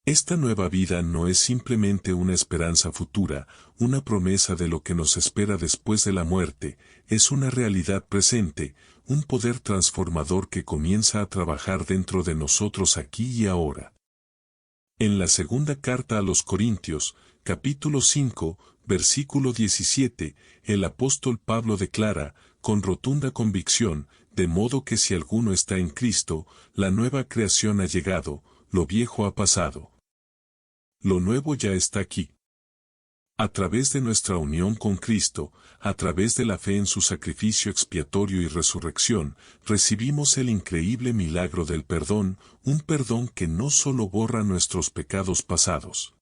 Esta nueva vida no es simplemente una esperanza futura, una promesa de lo que nos espera después de la muerte, es una realidad presente, un poder transformador que comienza a trabajar dentro de nosotros aquí y ahora. En la segunda carta a los Corintios, capítulo 5, versículo 17, el apóstol Pablo declara, con rotunda convicción, de modo que si alguno está en Cristo, la nueva creación ha llegado, lo viejo ha pasado. Lo nuevo ya está aquí. A través de nuestra unión con Cristo, a través de la fe en su sacrificio expiatorio y resurrección, recibimos el increíble milagro del perdón, un perdón que no solo borra nuestros pecados pasados,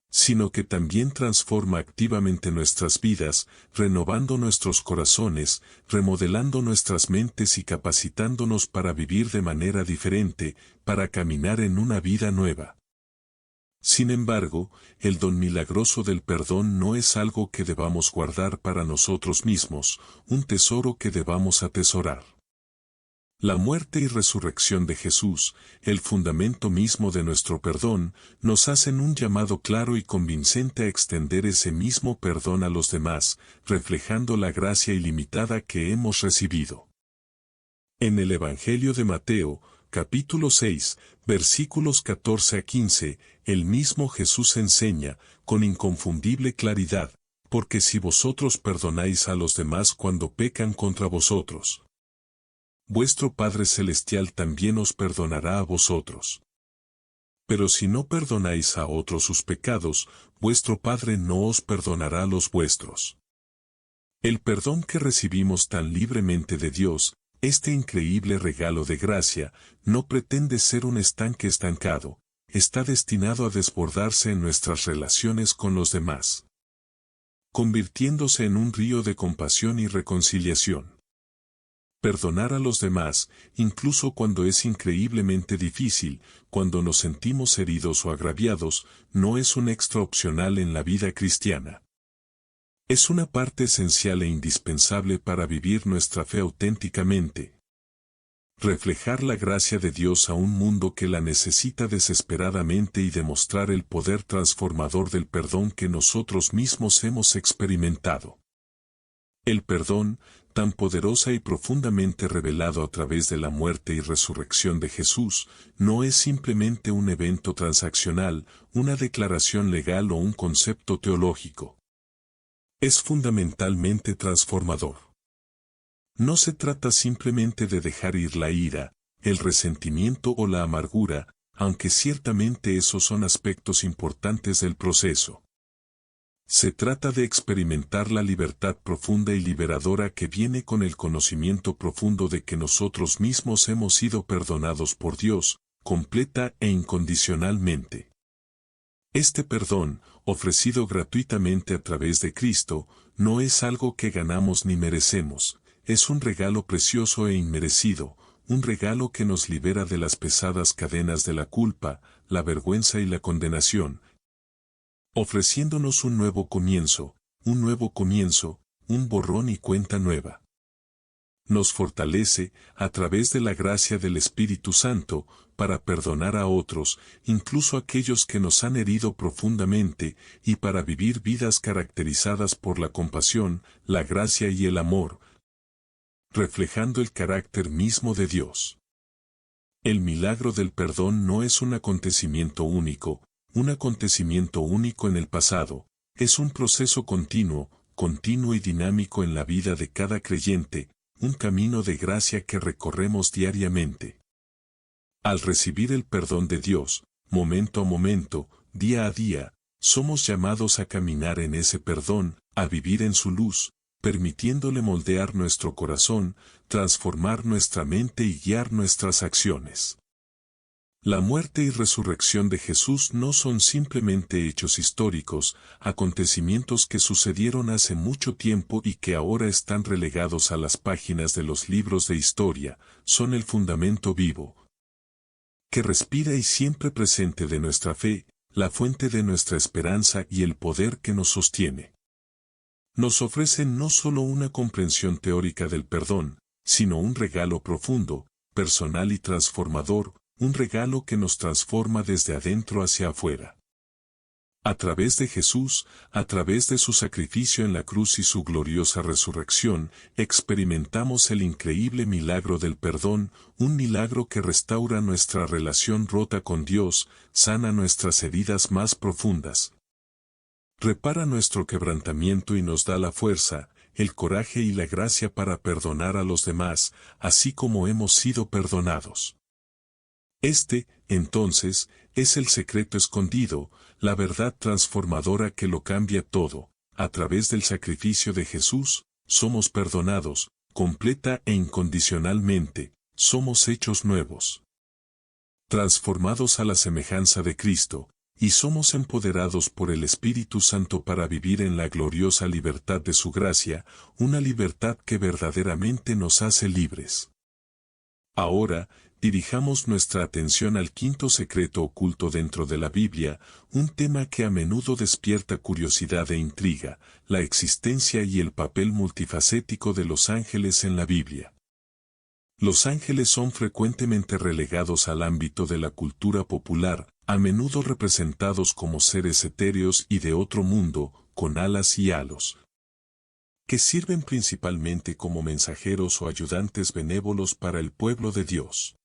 sino que también transforma activamente nuestras vidas, renovando nuestros corazones, remodelando nuestras mentes y capacitándonos para vivir de manera diferente, para caminar en una vida nueva. Sin embargo, el don milagroso del perdón no es algo que debamos guardar para nosotros mismos, un tesoro que debamos atesorar. La muerte y resurrección de Jesús, el fundamento mismo de nuestro perdón, nos hacen un llamado claro y convincente a extender ese mismo perdón a los demás, reflejando la gracia ilimitada que hemos recibido. En el Evangelio de Mateo, capítulo 6, versículos 14 a 15, el mismo Jesús enseña, con inconfundible claridad, porque si vosotros perdonáis a los demás cuando pecan contra vosotros, vuestro Padre Celestial también os perdonará a vosotros. Pero si no perdonáis a otros sus pecados, vuestro Padre no os perdonará los vuestros. El perdón que recibimos tan libremente de Dios, este increíble regalo de gracia, no pretende ser un estanque estancado, está destinado a desbordarse en nuestras relaciones con los demás, convirtiéndose en un río de compasión y reconciliación. Perdonar a los demás, incluso cuando es increíblemente difícil, cuando nos sentimos heridos o agraviados, no es un extra opcional en la vida cristiana. Es una parte esencial e indispensable para vivir nuestra fe auténticamente. Reflejar la gracia de Dios a un mundo que la necesita desesperadamente y demostrar el poder transformador del perdón que nosotros mismos hemos experimentado. El perdón, tan poderosa y profundamente revelado a través de la muerte y resurrección de Jesús, no es simplemente un evento transaccional, una declaración legal o un concepto teológico. Es fundamentalmente transformador. No se trata simplemente de dejar ir la ira, el resentimiento o la amargura, aunque ciertamente esos son aspectos importantes del proceso. Se trata de experimentar la libertad profunda y liberadora que viene con el conocimiento profundo de que nosotros mismos hemos sido perdonados por Dios, completa e incondicionalmente. Este perdón, ofrecido gratuitamente a través de Cristo, no es algo que ganamos ni merecemos, es un regalo precioso e inmerecido, un regalo que nos libera de las pesadas cadenas de la culpa, la vergüenza y la condenación, ofreciéndonos un nuevo comienzo, un borrón y cuenta nueva. Nos fortalece, a través de la gracia del Espíritu Santo, para perdonar a otros, incluso aquellos que nos han herido profundamente, y para vivir vidas caracterizadas por la compasión, la gracia y el amor, reflejando el carácter mismo de Dios. El milagro del perdón no es un acontecimiento único en el pasado, es un proceso continuo y dinámico en la vida de cada creyente, un camino de gracia que recorremos diariamente. Al recibir el perdón de Dios, momento a momento, día a día, somos llamados a caminar en ese perdón, a vivir en su luz, permitiéndole moldear nuestro corazón, transformar nuestra mente y guiar nuestras acciones. La muerte y resurrección de Jesús no son simplemente hechos históricos, acontecimientos que sucedieron hace mucho tiempo y que ahora están relegados a las páginas de los libros de historia, son el fundamento vivo, que respira y siempre presente de nuestra fe, la fuente de nuestra esperanza y el poder que nos sostiene. Nos ofrecen no solo una comprensión teórica del perdón, sino un regalo profundo, personal y transformador, un regalo que nos transforma desde adentro hacia afuera. A través de Jesús, a través de su sacrificio en la cruz y su gloriosa resurrección, experimentamos el increíble milagro del perdón, un milagro que restaura nuestra relación rota con Dios, sana nuestras heridas más profundas, repara nuestro quebrantamiento y nos da la fuerza, el coraje y la gracia para perdonar a los demás, así como hemos sido perdonados. Este, entonces, es el secreto escondido, la verdad transformadora que lo cambia todo. A través del sacrificio de Jesús, somos perdonados, completa e incondicionalmente, somos hechos nuevos, transformados a la semejanza de Cristo, y somos empoderados por el Espíritu Santo para vivir en la gloriosa libertad de su gracia, una libertad que verdaderamente nos hace libres. Ahora, dirijamos nuestra atención al quinto secreto oculto dentro de la Biblia, un tema que a menudo despierta curiosidad e intriga, la existencia y el papel multifacético de los ángeles en la Biblia. Los ángeles son frecuentemente relegados al ámbito de la cultura popular, a menudo representados como seres etéreos y de otro mundo, con alas y halos, que sirven principalmente como mensajeros o ayudantes benévolos para el pueblo de Dios.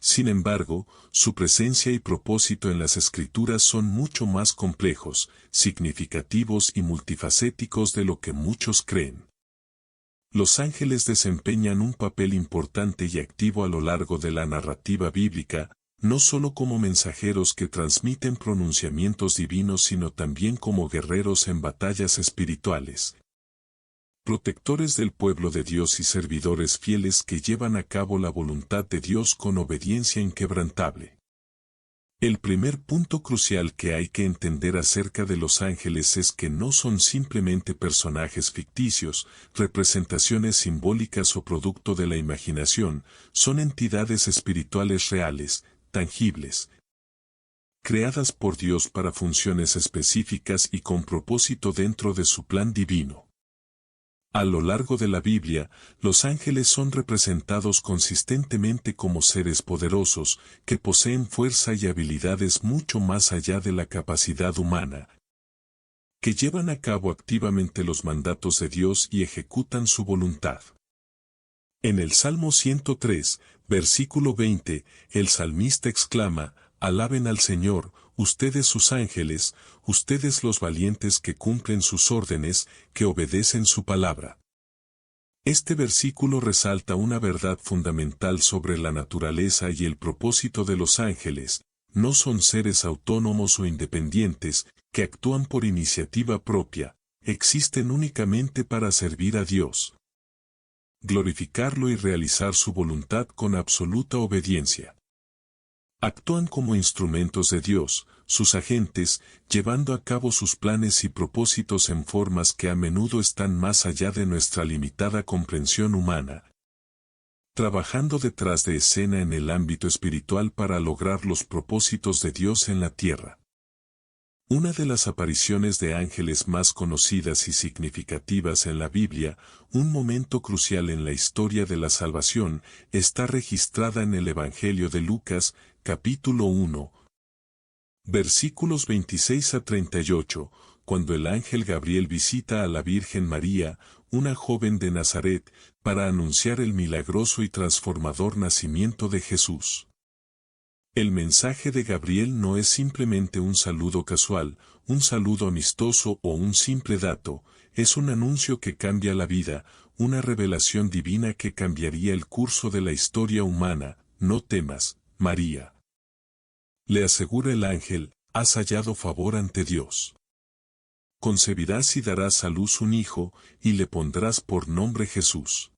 Sin embargo, su presencia y propósito en las Escrituras son mucho más complejos, significativos y multifacéticos de lo que muchos creen. Los ángeles desempeñan un papel importante y activo a lo largo de la narrativa bíblica, no solo como mensajeros que transmiten pronunciamientos divinos, sino también como guerreros en batallas espirituales, protectores del pueblo de Dios y servidores fieles que llevan a cabo la voluntad de Dios con obediencia inquebrantable. El primer punto crucial que hay que entender acerca de los ángeles es que no son simplemente personajes ficticios, representaciones simbólicas o producto de la imaginación, son entidades espirituales reales, tangibles, creadas por Dios para funciones específicas y con propósito dentro de su plan divino. A lo largo de la Biblia, los ángeles son representados consistentemente como seres poderosos, que poseen fuerza y habilidades mucho más allá de la capacidad humana, que llevan a cabo activamente los mandatos de Dios y ejecutan su voluntad. En el Salmo 103, versículo 20, el salmista exclama: «Alaben al Señor, ustedes sus ángeles, ustedes los valientes que cumplen sus órdenes, que obedecen su palabra». Este versículo resalta una verdad fundamental sobre la naturaleza y el propósito de los ángeles: no son seres autónomos o independientes, que actúan por iniciativa propia, existen únicamente para servir a Dios, glorificarlo y realizar su voluntad con absoluta obediencia. Actúan como instrumentos de Dios, sus agentes, llevando a cabo sus planes y propósitos en formas que a menudo están más allá de nuestra limitada comprensión humana, trabajando detrás de escena en el ámbito espiritual para lograr los propósitos de Dios en la tierra. Una de las apariciones de ángeles más conocidas y significativas en la Biblia, un momento crucial en la historia de la salvación, está registrada en el Evangelio de Lucas, capítulo 1, versículos 26 a 38, cuando el ángel Gabriel visita a la Virgen María, una joven de Nazaret, para anunciar el milagroso y transformador nacimiento de Jesús. El mensaje de Gabriel no es simplemente un saludo casual, un saludo amistoso o un simple dato, es un anuncio que cambia la vida, una revelación divina que cambiaría el curso de la historia humana. «No temas, María», le asegura el ángel, «has hallado favor ante Dios. Concebirás y darás a luz un hijo, y le pondrás por nombre Jesús».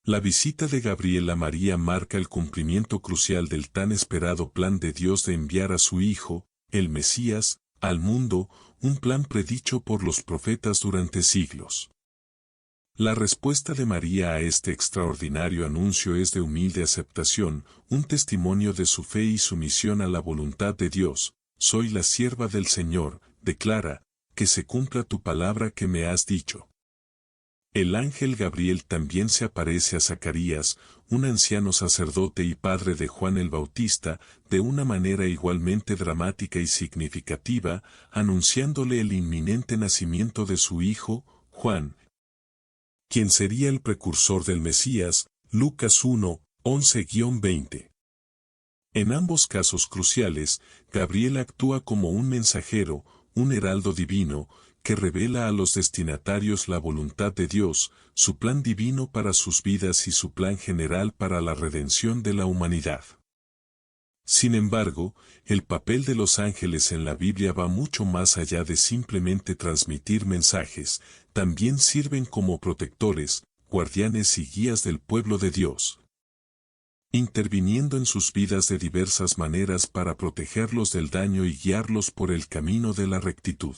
La visita de Gabriel a María marca el cumplimiento crucial del tan esperado plan de Dios de enviar a su Hijo, el Mesías, al mundo, un plan predicho por los profetas durante siglos. La respuesta de María a este extraordinario anuncio es de humilde aceptación, un testimonio de su fe y sumisión a la voluntad de Dios. «Soy la sierva del Señor», declara, «que se cumpla tu palabra que me has dicho». El ángel Gabriel también se aparece a Zacarías, un anciano sacerdote y padre de Juan el Bautista, de una manera igualmente dramática y significativa, anunciándole el inminente nacimiento de su hijo, Juan, quien sería el precursor del Mesías. Lucas 1, 11-20. En ambos casos cruciales, Gabriel actúa como un mensajero, un heraldo divino, que revela a los destinatarios la voluntad de Dios, su plan divino para sus vidas y su plan general para la redención de la humanidad. Sin embargo, el papel de los ángeles en la Biblia va mucho más allá de simplemente transmitir mensajes, también sirven como protectores, guardianes y guías del pueblo de Dios, interviniendo en sus vidas de diversas maneras para protegerlos del daño y guiarlos por el camino de la rectitud.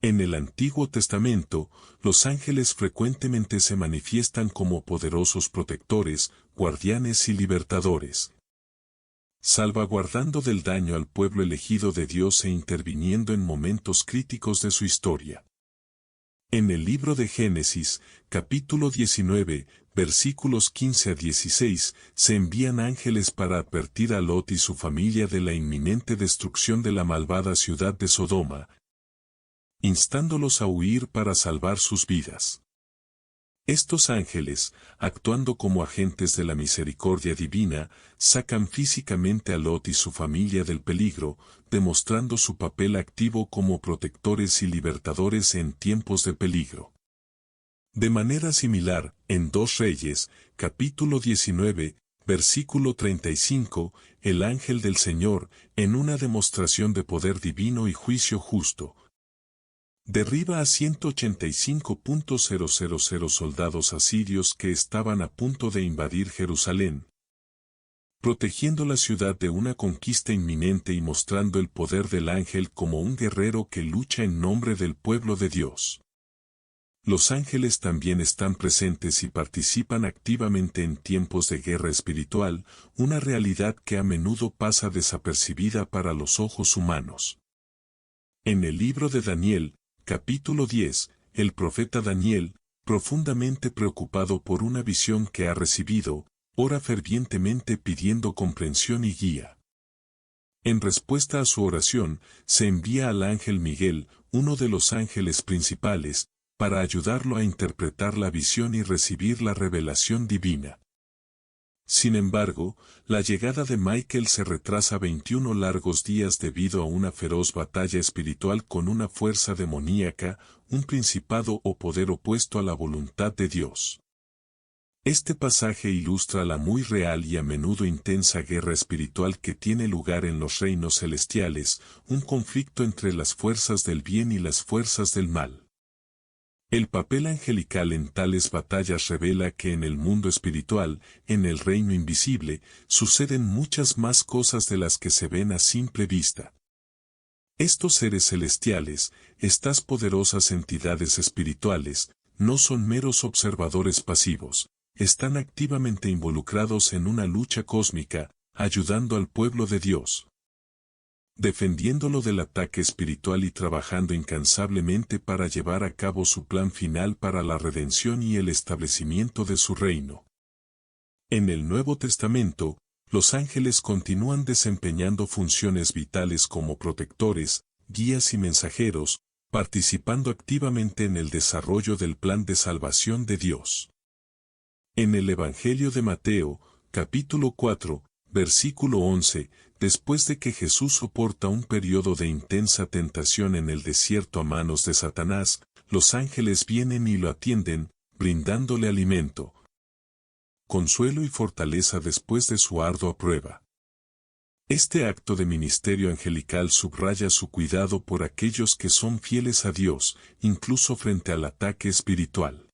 En el Antiguo Testamento, los ángeles frecuentemente se manifiestan como poderosos protectores, guardianes y libertadores, salvaguardando del daño al pueblo elegido de Dios e interviniendo en momentos críticos de su historia. En el libro de Génesis, capítulo 19, versículos 15 a 16, se envían ángeles para advertir a Lot y su familia de la inminente destrucción de la malvada ciudad de Sodoma, instándolos a huir para salvar sus vidas. Estos ángeles, actuando como agentes de la misericordia divina, sacan físicamente a Lot y su familia del peligro, demostrando su papel activo como protectores y libertadores en tiempos de peligro. De manera similar, en 2 Reyes, capítulo 19, versículo 35, el ángel del Señor, en una demostración de poder divino y juicio justo, derriba a 185.000 soldados asirios que estaban a punto de invadir Jerusalén, protegiendo la ciudad de una conquista inminente y mostrando el poder del ángel como un guerrero que lucha en nombre del pueblo de Dios. Los ángeles también están presentes y participan activamente en tiempos de guerra espiritual, una realidad que a menudo pasa desapercibida para los ojos humanos. En el libro de Daniel, capítulo 10, el profeta Daniel, profundamente preocupado por una visión que ha recibido, ora fervientemente pidiendo comprensión y guía. En respuesta a su oración, se envía al ángel Miguel, uno de los ángeles principales, para ayudarlo a interpretar la visión y recibir la revelación divina. Sin embargo, la llegada de Michael se retrasa 21 largos días debido a una feroz batalla espiritual con una fuerza demoníaca, un principado o poder opuesto a la voluntad de Dios. Este pasaje ilustra la muy real y a menudo intensa guerra espiritual que tiene lugar en los reinos celestiales, un conflicto entre las fuerzas del bien y las fuerzas del mal. El papel angelical en tales batallas revela que en el mundo espiritual, en el reino invisible, suceden muchas más cosas de las que se ven a simple vista. Estos seres celestiales, estas poderosas entidades espirituales, no son meros observadores pasivos, están activamente involucrados en una lucha cósmica, ayudando al pueblo de Dios, defendiéndolo del ataque espiritual y trabajando incansablemente para llevar a cabo su plan final para la redención y el establecimiento de su reino. En el Nuevo Testamento, los ángeles continúan desempeñando funciones vitales como protectores, guías y mensajeros, participando activamente en el desarrollo del plan de salvación de Dios. En el Evangelio de Mateo, capítulo 4, versículo 11, después de que Jesús soporta un periodo de intensa tentación en el desierto a manos de Satanás, los ángeles vienen y lo atienden, brindándole alimento, consuelo y fortaleza después de su ardua prueba. Este acto de ministerio angelical subraya su cuidado por aquellos que son fieles a Dios, incluso frente al ataque espiritual.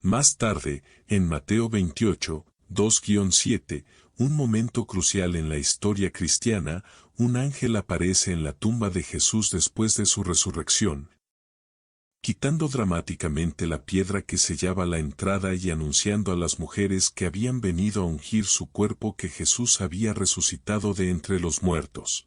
Más tarde, en Mateo 28, 2-7, un momento crucial en la historia cristiana, un ángel aparece en la tumba de Jesús después de su resurrección, quitando dramáticamente la piedra que sellaba la entrada y anunciando a las mujeres que habían venido a ungir su cuerpo que Jesús había resucitado de entre los muertos.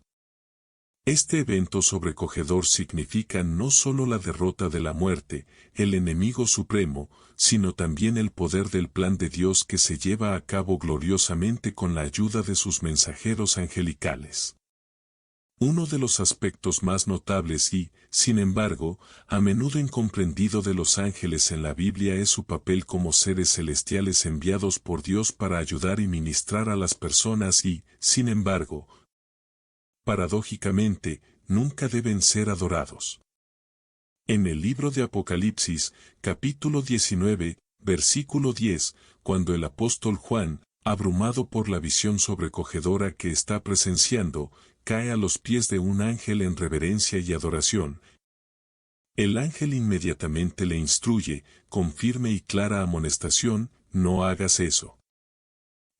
Este evento sobrecogedor significa no solo la derrota de la muerte, el enemigo supremo, sino también el poder del plan de Dios que se lleva a cabo gloriosamente con la ayuda de sus mensajeros angelicales. Uno de los aspectos más notables y, sin embargo, a menudo incomprendido de los ángeles en la Biblia es su papel como seres celestiales enviados por Dios para ayudar y ministrar a las personas y, sin embargo, paradójicamente, nunca deben ser adorados. En el libro de Apocalipsis, capítulo 19, versículo 10, cuando el apóstol Juan, abrumado por la visión sobrecogedora que está presenciando, cae a los pies de un ángel en reverencia y adoración, el ángel inmediatamente le instruye, con firme y clara amonestación, no hagas eso.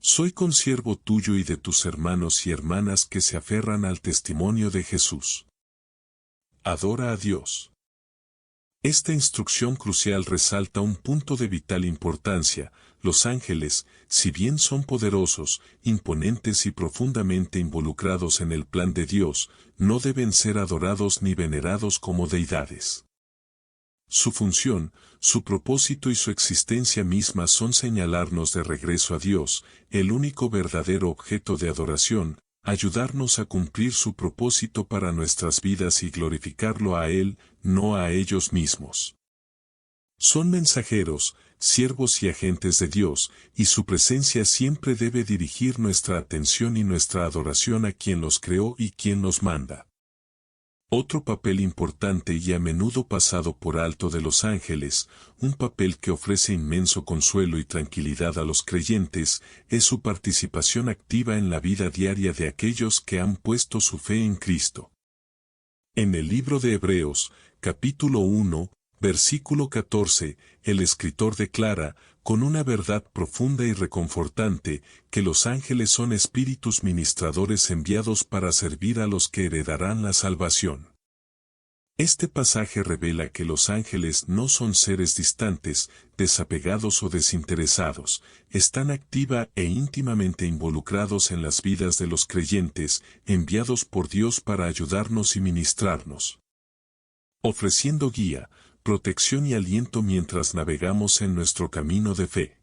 Soy consiervo tuyo y de tus hermanos y hermanas que se aferran al testimonio de Jesús. Adora a Dios. Esta instrucción crucial resalta un punto de vital importancia: los ángeles, si bien son poderosos, imponentes y profundamente involucrados en el plan de Dios, no deben ser adorados ni venerados como deidades. Su función, su propósito y su existencia misma son señalarnos de regreso a Dios, el único verdadero objeto de adoración, ayudarnos a cumplir su propósito para nuestras vidas y glorificarlo a Él, no a ellos mismos. Son mensajeros, siervos y agentes de Dios, y su presencia siempre debe dirigir nuestra atención y nuestra adoración a quien los creó y quien los manda. Otro papel importante y a menudo pasado por alto de los ángeles, un papel que ofrece inmenso consuelo y tranquilidad a los creyentes, es su participación activa en la vida diaria de aquellos que han puesto su fe en Cristo. En el libro de Hebreos, capítulo 1, versículo 14, el escritor declara, con una verdad profunda y reconfortante, que los ángeles son espíritus ministradores enviados para servir a los que heredarán la salvación. Este pasaje revela que los ángeles no son seres distantes, desapegados o desinteresados, están activa e íntimamente involucrados en las vidas de los creyentes, enviados por Dios para ayudarnos y ministrarnos, ofreciendo guía, protección y aliento mientras navegamos en nuestro camino de fe.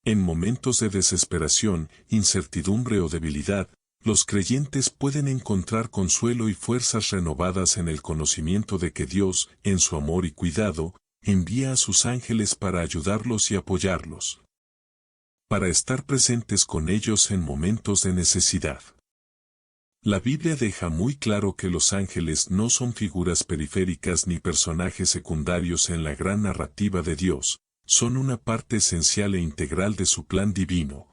En momentos de desesperación, incertidumbre o debilidad, los creyentes pueden encontrar consuelo y fuerzas renovadas en el conocimiento de que Dios, en su amor y cuidado, envía a sus ángeles para ayudarlos y apoyarlos, para estar presentes con ellos en momentos de necesidad. La Biblia deja muy claro que los ángeles no son figuras periféricas ni personajes secundarios en la gran narrativa de Dios, son una parte esencial e integral de su plan divino.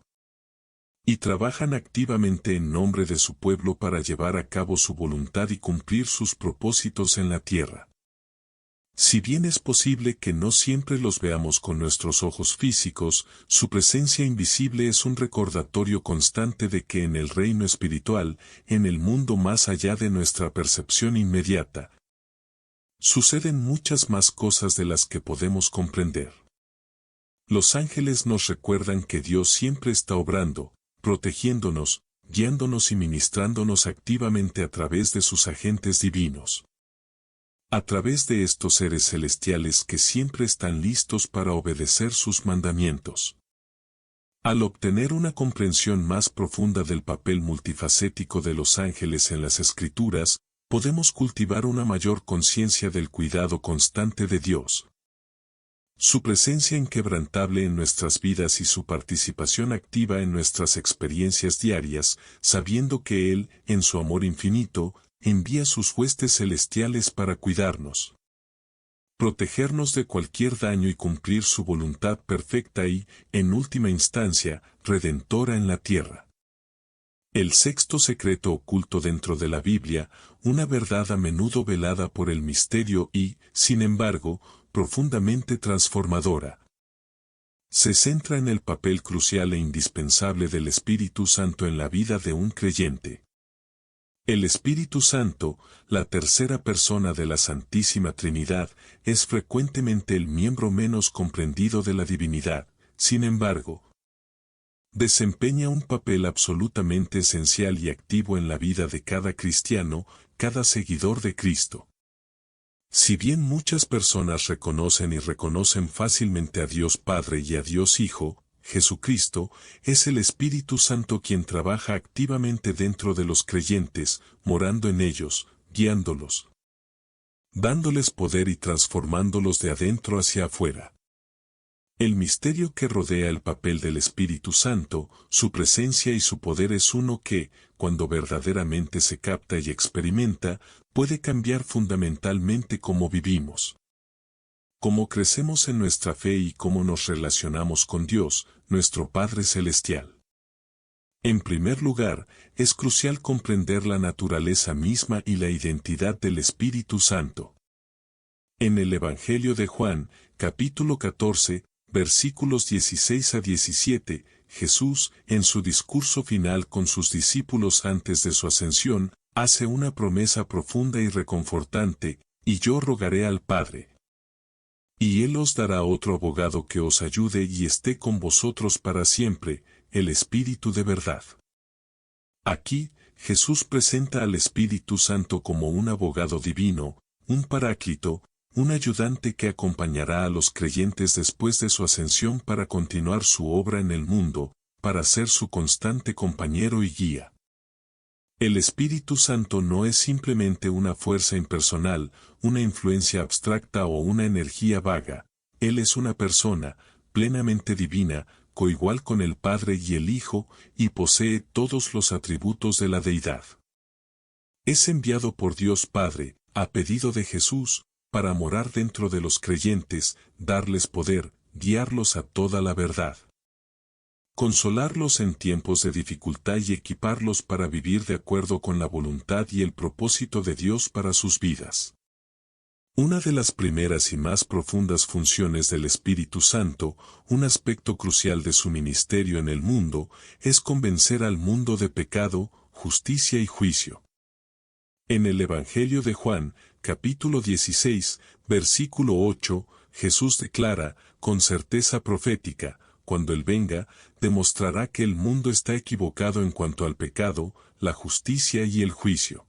Y trabajan activamente en nombre de su pueblo para llevar a cabo su voluntad y cumplir sus propósitos en la tierra. Si bien es posible que no siempre los veamos con nuestros ojos físicos, su presencia invisible es un recordatorio constante de que en el reino espiritual, en el mundo más allá de nuestra percepción inmediata, suceden muchas más cosas de las que podemos comprender. Los ángeles nos recuerdan que Dios siempre está obrando, protegiéndonos, guiándonos y ministrándonos activamente a través de sus agentes divinos. A través de estos seres celestiales que siempre están listos para obedecer sus mandamientos. Al obtener una comprensión más profunda del papel multifacético de los ángeles en las Escrituras, podemos cultivar una mayor conciencia del cuidado constante de Dios. Su presencia inquebrantable en nuestras vidas y su participación activa en nuestras experiencias diarias, sabiendo que Él, en su amor infinito, envía sus huestes celestiales para cuidarnos, protegernos de cualquier daño y cumplir su voluntad perfecta y, en última instancia, redentora en la tierra. El sexto secreto oculto dentro de la Biblia, una verdad a menudo velada por el misterio y, sin embargo, profundamente transformadora, se centra en el papel crucial e indispensable del Espíritu Santo en la vida de un creyente. El Espíritu Santo, la tercera persona de la Santísima Trinidad, es frecuentemente el miembro menos comprendido de la divinidad. Sin embargo, desempeña un papel absolutamente esencial y activo en la vida de cada cristiano, cada seguidor de Cristo. Si bien muchas personas reconocen y reconocen fácilmente a Dios Padre y a Dios Hijo, Jesucristo, es el Espíritu Santo quien trabaja activamente dentro de los creyentes, morando en ellos, guiándolos, dándoles poder y transformándolos de adentro hacia afuera. El misterio que rodea el papel del Espíritu Santo, su presencia y su poder es uno que, cuando verdaderamente se capta y experimenta, puede cambiar fundamentalmente cómo vivimos, cómo crecemos en nuestra fe y cómo nos relacionamos con Dios, nuestro Padre Celestial. En primer lugar, es crucial comprender la naturaleza misma y la identidad del Espíritu Santo. En el Evangelio de Juan, capítulo 14, versículos 16 a 17, Jesús, en su discurso final con sus discípulos antes de su ascensión, hace una promesa profunda y reconfortante: y yo rogaré al Padre, Y Él os dará otro abogado que os ayude y esté con vosotros para siempre, el Espíritu de verdad. Aquí, Jesús presenta al Espíritu Santo como un abogado divino, un paráclito, un ayudante que acompañará a los creyentes después de su ascensión para continuar su obra en el mundo, para ser su constante compañero y guía. El Espíritu Santo no es simplemente una fuerza impersonal, una influencia abstracta o una energía vaga. Él es una persona, plenamente divina, coigual con el Padre y el Hijo, y posee todos los atributos de la deidad. Es enviado por Dios Padre, a pedido de Jesús, para morar dentro de los creyentes, darles poder, guiarlos a toda la verdad. Consolarlos en tiempos de dificultad y equiparlos para vivir de acuerdo con la voluntad y el propósito de Dios para sus vidas. Una de las primeras y más profundas funciones del Espíritu Santo, un aspecto crucial de su ministerio en el mundo, es convencer al mundo de pecado, justicia y juicio. En el Evangelio de Juan, capítulo 16, versículo 8, Jesús declara, con certeza profética, cuando Él venga, demostrará que el mundo está equivocado en cuanto al pecado, la justicia y el juicio.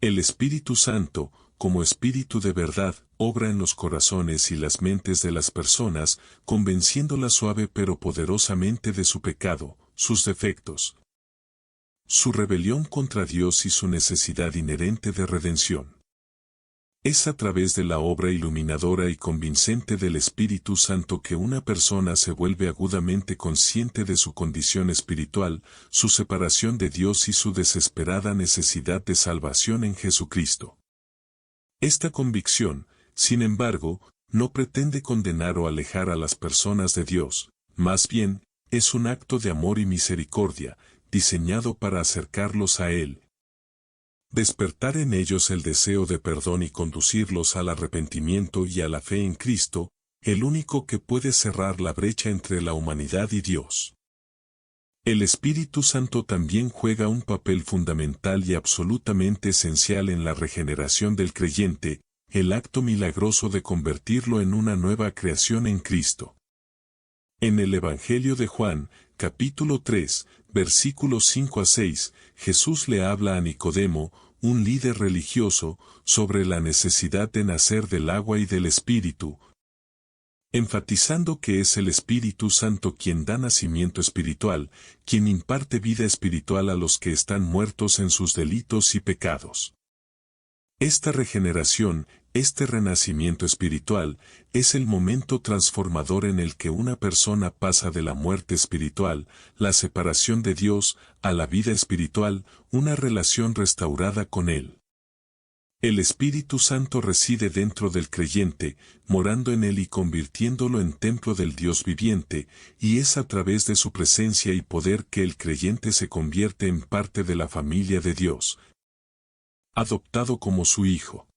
El Espíritu Santo, como Espíritu de verdad, obra en los corazones y las mentes de las personas, convenciéndolas suave pero poderosamente de su pecado, sus defectos, su rebelión contra Dios y su necesidad inherente de redención. Es a través de la obra iluminadora y convincente del Espíritu Santo que una persona se vuelve agudamente consciente de su condición espiritual, su separación de Dios y su desesperada necesidad de salvación en Jesucristo. Esta convicción, sin embargo, no pretende condenar o alejar a las personas de Dios, más bien, es un acto de amor y misericordia, diseñado para acercarlos a Él. Despertar en ellos el deseo de perdón y conducirlos al arrepentimiento y a la fe en Cristo, el único que puede cerrar la brecha entre la humanidad y Dios. El Espíritu Santo también juega un papel fundamental y absolutamente esencial en la regeneración del creyente, el acto milagroso de convertirlo en una nueva creación en Cristo. En el Evangelio de Juan, capítulo 3, versículos 5 a 6, Jesús le habla a Nicodemo, un líder religioso, sobre la necesidad de nacer del agua y del Espíritu, enfatizando que es el Espíritu Santo quien da nacimiento espiritual, quien imparte vida espiritual a los que están muertos en sus delitos y pecados. Esta regeneración, este renacimiento espiritual, es el momento transformador en el que una persona pasa de la muerte espiritual, la separación de Dios, a la vida espiritual, una relación restaurada con Él. El Espíritu Santo reside dentro del creyente, morando en él y convirtiéndolo en templo del Dios viviente, y es a través de su presencia y poder que el creyente se convierte en parte de la familia de Dios, adoptado como su hijo.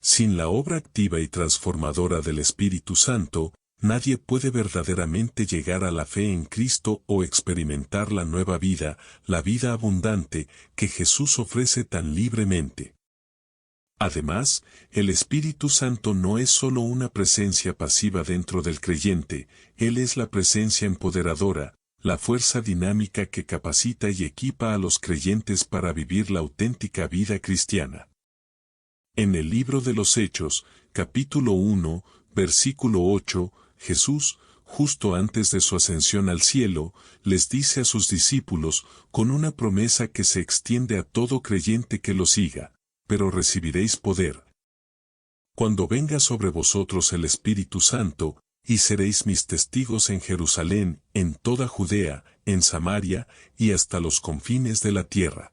Sin la obra activa y transformadora del Espíritu Santo, nadie puede verdaderamente llegar a la fe en Cristo o experimentar la nueva vida, la vida abundante, que Jesús ofrece tan libremente. Además, el Espíritu Santo no es solo una presencia pasiva dentro del creyente, Él es la presencia empoderadora, la fuerza dinámica que capacita y equipa a los creyentes para vivir la auténtica vida cristiana. En el libro de los Hechos, capítulo 1, versículo 8, Jesús, justo antes de su ascensión al cielo, les dice a sus discípulos, con una promesa que se extiende a todo creyente que lo siga, pero recibiréis poder cuando venga sobre vosotros el Espíritu Santo, y seréis mis testigos en Jerusalén, en toda Judea, en Samaria, y hasta los confines de la tierra.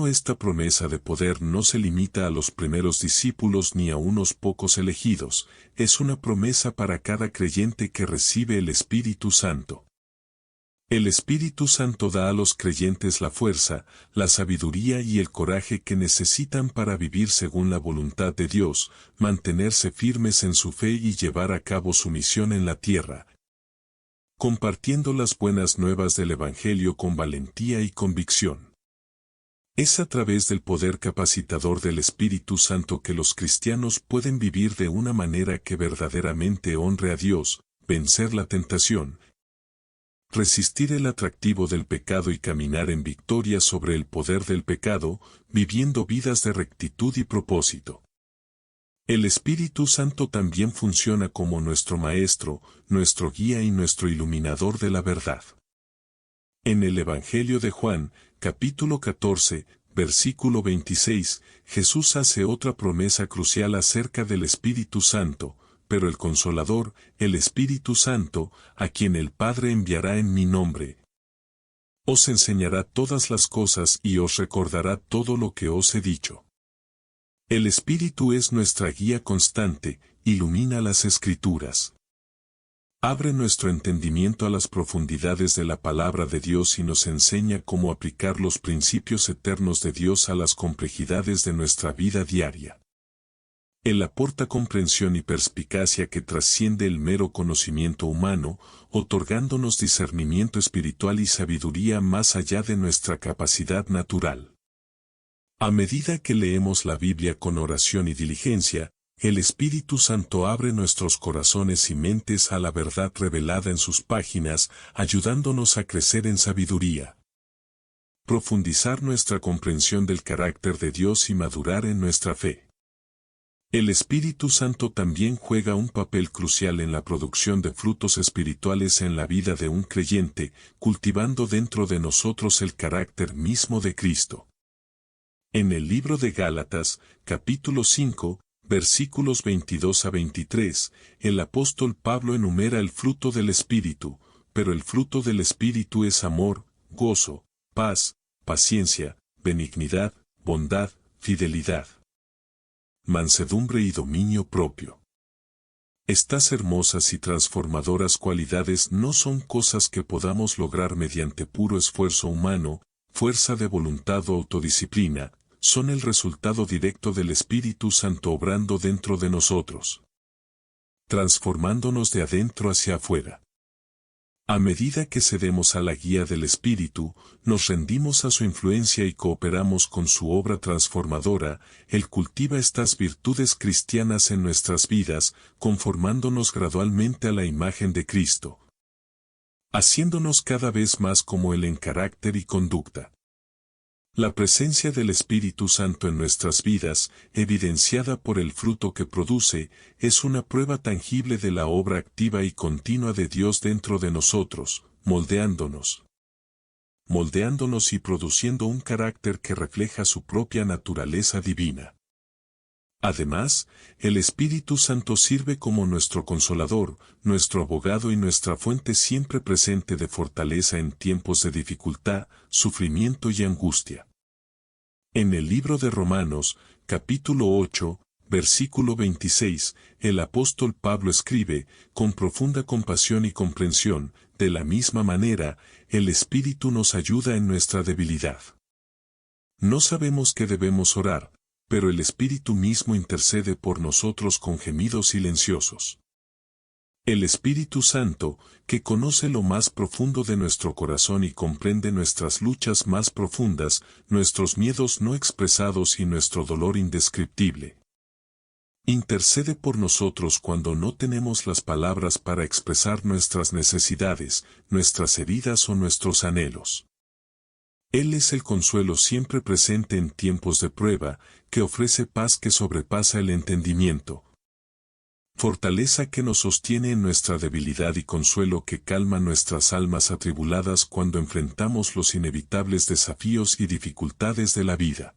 Esta promesa de poder no se limita a los primeros discípulos ni a unos pocos elegidos, es una promesa para cada creyente que recibe el Espíritu Santo. El Espíritu Santo da a los creyentes la fuerza, la sabiduría y el coraje que necesitan para vivir según la voluntad de Dios, mantenerse firmes en su fe y llevar a cabo su misión en la tierra, compartiendo las buenas nuevas del Evangelio con valentía y convicción. Es a través del poder capacitador del Espíritu Santo que los cristianos pueden vivir de una manera que verdaderamente honre a Dios, vencer la tentación, resistir el atractivo del pecado y caminar en victoria sobre el poder del pecado, viviendo vidas de rectitud y propósito. El Espíritu Santo también funciona como nuestro Maestro, nuestro guía y nuestro iluminador de la verdad. En el Evangelio de Juan, capítulo 14, versículo 26, Jesús hace otra promesa crucial acerca del Espíritu Santo, pero el Consolador, el Espíritu Santo, a quien el Padre enviará en mi nombre, os enseñará todas las cosas y os recordará todo lo que os he dicho. El Espíritu es nuestra guía constante, ilumina las Escrituras. Abre nuestro entendimiento a las profundidades de la palabra de Dios y nos enseña cómo aplicar los principios eternos de Dios a las complejidades de nuestra vida diaria. Él aporta comprensión y perspicacia que trasciende el mero conocimiento humano, otorgándonos discernimiento espiritual y sabiduría más allá de nuestra capacidad natural. A medida que leemos la Biblia con oración y diligencia, el Espíritu Santo abre nuestros corazones y mentes a la verdad revelada en sus páginas, ayudándonos a crecer en sabiduría, profundizar nuestra comprensión del carácter de Dios y madurar en nuestra fe. El Espíritu Santo también juega un papel crucial en la producción de frutos espirituales en la vida de un creyente, cultivando dentro de nosotros el carácter mismo de Cristo. En el libro de Gálatas, capítulo 5, versículos 22 a 23, el apóstol Pablo enumera el fruto del Espíritu, pero el fruto del Espíritu es amor, gozo, paz, paciencia, benignidad, bondad, fidelidad, mansedumbre y dominio propio. Estas hermosas y transformadoras cualidades no son cosas que podamos lograr mediante puro esfuerzo humano, fuerza de voluntad o autodisciplina, son el resultado directo del Espíritu Santo obrando dentro de nosotros, transformándonos de adentro hacia afuera. A medida que cedemos a la guía del Espíritu, nos rendimos a su influencia y cooperamos con su obra transformadora, Él cultiva estas virtudes cristianas en nuestras vidas, conformándonos gradualmente a la imagen de Cristo, haciéndonos cada vez más como Él en carácter y conducta. La presencia del Espíritu Santo en nuestras vidas, evidenciada por el fruto que produce, es una prueba tangible de la obra activa y continua de Dios dentro de nosotros, moldeándonos y produciendo un carácter que refleja su propia naturaleza divina. Además, el Espíritu Santo sirve como nuestro consolador, nuestro abogado y nuestra fuente siempre presente de fortaleza en tiempos de dificultad, sufrimiento y angustia. En el libro de Romanos, capítulo 8, versículo 26, el apóstol Pablo escribe, con profunda compasión y comprensión, de la misma manera, el Espíritu nos ayuda en nuestra debilidad. No sabemos qué debemos orar, pero el Espíritu mismo intercede por nosotros con gemidos silenciosos. El Espíritu Santo, que conoce lo más profundo de nuestro corazón y comprende nuestras luchas más profundas, nuestros miedos no expresados y nuestro dolor indescriptible, intercede por nosotros cuando no tenemos las palabras para expresar nuestras necesidades, nuestras heridas o nuestros anhelos. Él es el consuelo siempre presente en tiempos de prueba, que ofrece paz que sobrepasa el entendimiento, fortaleza que nos sostiene en nuestra debilidad y consuelo que calma nuestras almas atribuladas cuando enfrentamos los inevitables desafíos y dificultades de la vida.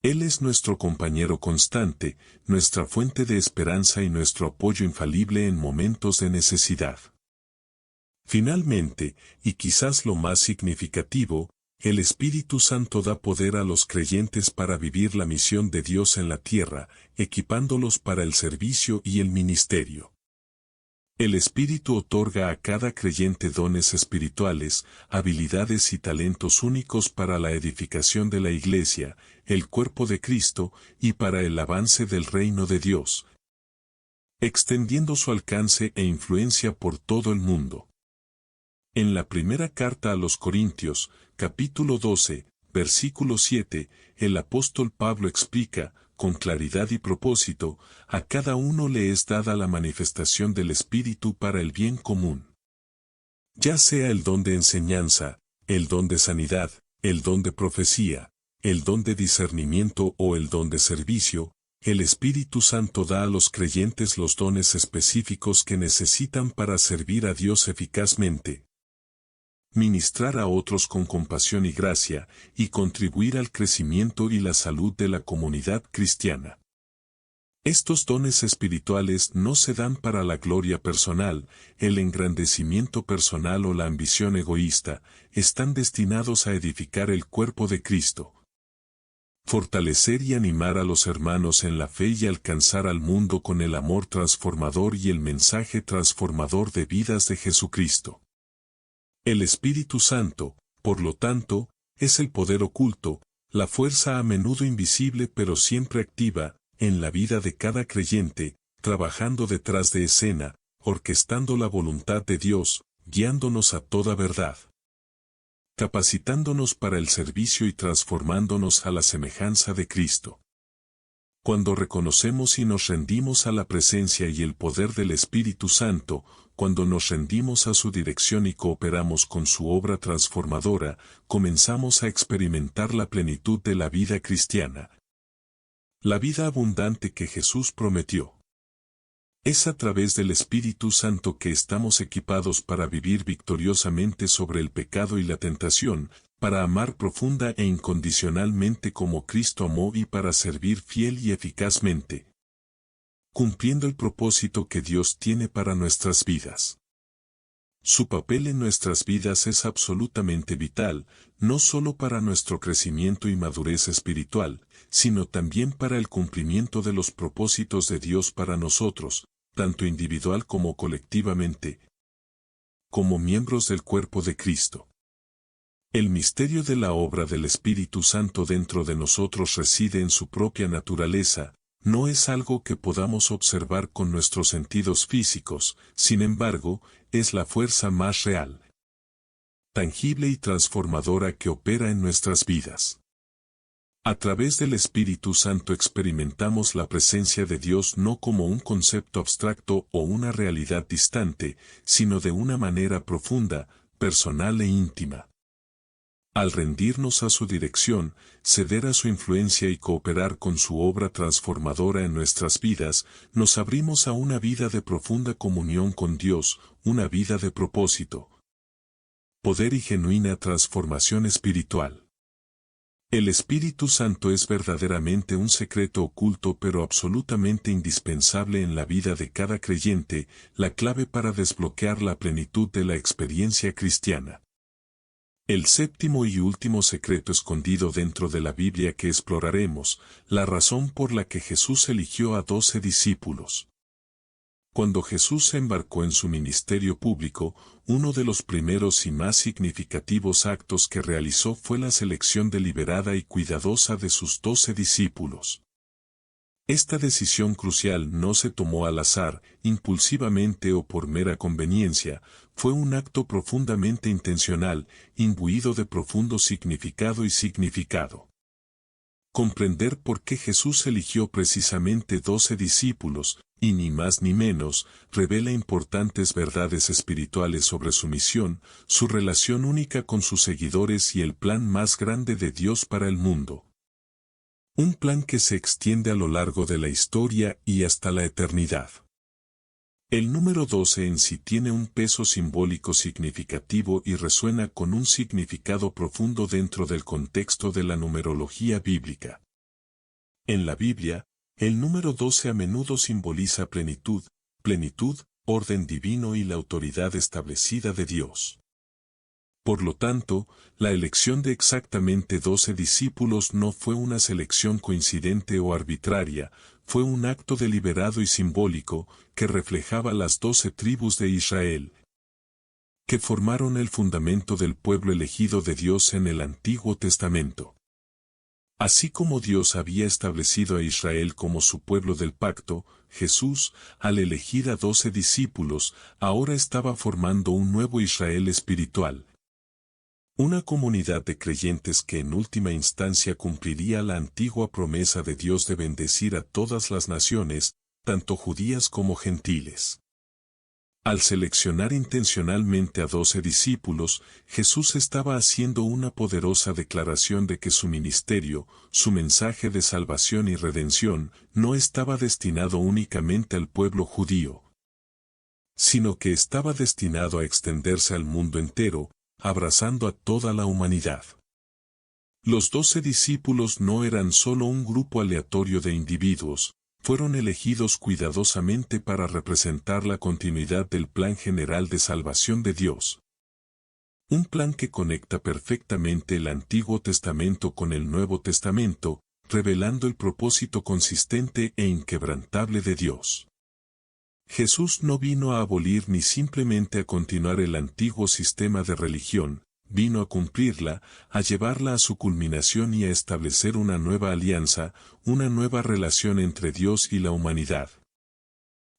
Él es nuestro compañero constante, nuestra fuente de esperanza y nuestro apoyo infalible en momentos de necesidad. Finalmente, y quizás lo más significativo, el Espíritu Santo da poder a los creyentes para vivir la misión de Dios en la tierra, equipándolos para el servicio y el ministerio. El Espíritu otorga a cada creyente dones espirituales, habilidades y talentos únicos para la edificación de la Iglesia, el cuerpo de Cristo, y para el avance del reino de Dios, extendiendo su alcance e influencia por todo el mundo. En la primera carta a los Corintios, capítulo 12, versículo 7, el apóstol Pablo explica, con claridad y propósito, a cada uno le es dada la manifestación del Espíritu para el bien común. Ya sea el don de enseñanza, el don de sanidad, el don de profecía, el don de discernimiento o el don de servicio, el Espíritu Santo da a los creyentes los dones específicos que necesitan para servir a Dios eficazmente, ministrar a otros con compasión y gracia, y contribuir al crecimiento y la salud de la comunidad cristiana. Estos dones espirituales no se dan para la gloria personal, el engrandecimiento personal o la ambición egoísta, están destinados a edificar el cuerpo de Cristo, fortalecer y animar a los hermanos en la fe y alcanzar al mundo con el amor transformador y el mensaje transformador de vidas de Jesucristo. El Espíritu Santo, por lo tanto, es el poder oculto, la fuerza a menudo invisible pero siempre activa, en la vida de cada creyente, trabajando detrás de escena, orquestando la voluntad de Dios, guiándonos a toda verdad, capacitándonos para el servicio y transformándonos a la semejanza de Cristo. Cuando reconocemos y nos rendimos a la presencia y el poder del Espíritu Santo, cuando nos rendimos a su dirección y cooperamos con su obra transformadora, comenzamos a experimentar la plenitud de la vida cristiana. La vida abundante que Jesús prometió. Es a través del Espíritu Santo que estamos equipados para vivir victoriosamente sobre el pecado y la tentación, para amar profunda e incondicionalmente como Cristo amó y para servir fiel y eficazmente, cumpliendo el propósito que Dios tiene para nuestras vidas. Su papel en nuestras vidas es absolutamente vital, no solo para nuestro crecimiento y madurez espiritual, sino también para el cumplimiento de los propósitos de Dios para nosotros, tanto individual como colectivamente, como miembros del cuerpo de Cristo. El misterio de la obra del Espíritu Santo dentro de nosotros reside en su propia naturaleza, no es algo que podamos observar con nuestros sentidos físicos, sin embargo, es la fuerza más real, tangible y transformadora que opera en nuestras vidas. A través del Espíritu Santo experimentamos la presencia de Dios no como un concepto abstracto o una realidad distante, sino de una manera profunda, personal e íntima. Al rendirnos a su dirección, ceder a su influencia y cooperar con su obra transformadora en nuestras vidas, nos abrimos a una vida de profunda comunión con Dios, una vida de propósito, poder y genuina transformación espiritual. El Espíritu Santo es verdaderamente un secreto oculto pero absolutamente indispensable en la vida de cada creyente, la clave para desbloquear la plenitud de la experiencia cristiana. El séptimo y último secreto escondido dentro de la Biblia que exploraremos, la razón por la que Jesús eligió a 12 discípulos. Cuando Jesús se embarcó en su ministerio público, uno de los primeros y más significativos actos que realizó fue la selección deliberada y cuidadosa de sus 12 discípulos. Esta decisión crucial no se tomó al azar, impulsivamente o por mera conveniencia, fue un acto profundamente intencional, imbuido de profundo significado y significado. Comprender por qué Jesús eligió precisamente 12 discípulos, y ni más ni menos, revela importantes verdades espirituales sobre su misión, su relación única con sus seguidores y el plan más grande de Dios para el mundo. Un plan que se extiende a lo largo de la historia y hasta la eternidad. El número 12 en sí tiene un peso simbólico significativo y resuena con un significado profundo dentro del contexto de la numerología bíblica. En la Biblia, el número 12 a menudo simboliza plenitud, orden divino y la autoridad establecida de Dios. Por lo tanto, la elección de exactamente 12 discípulos no fue una selección coincidente o arbitraria, fue un acto deliberado y simbólico que reflejaba las 12 tribus de Israel, que formaron el fundamento del pueblo elegido de Dios en el Antiguo Testamento. Así como Dios había establecido a Israel como su pueblo del pacto, Jesús, al elegir a 12 discípulos, ahora estaba formando un nuevo Israel espiritual. Una comunidad de creyentes que en última instancia cumpliría la antigua promesa de Dios de bendecir a todas las naciones, tanto judías como gentiles. Al seleccionar intencionalmente a 12 discípulos, Jesús estaba haciendo una poderosa declaración de que su ministerio, su mensaje de salvación y redención, no estaba destinado únicamente al pueblo judío, sino que estaba destinado a extenderse al mundo entero, abrazando a toda la humanidad. Los 12 discípulos no eran solo un grupo aleatorio de individuos, fueron elegidos cuidadosamente para representar la continuidad del plan general de salvación de Dios. Un plan que conecta perfectamente el Antiguo Testamento con el Nuevo Testamento, revelando el propósito consistente e inquebrantable de Dios. Jesús no vino a abolir ni simplemente a continuar el antiguo sistema de religión, vino a cumplirla, a llevarla a su culminación y a establecer una nueva alianza, una nueva relación entre Dios y la humanidad,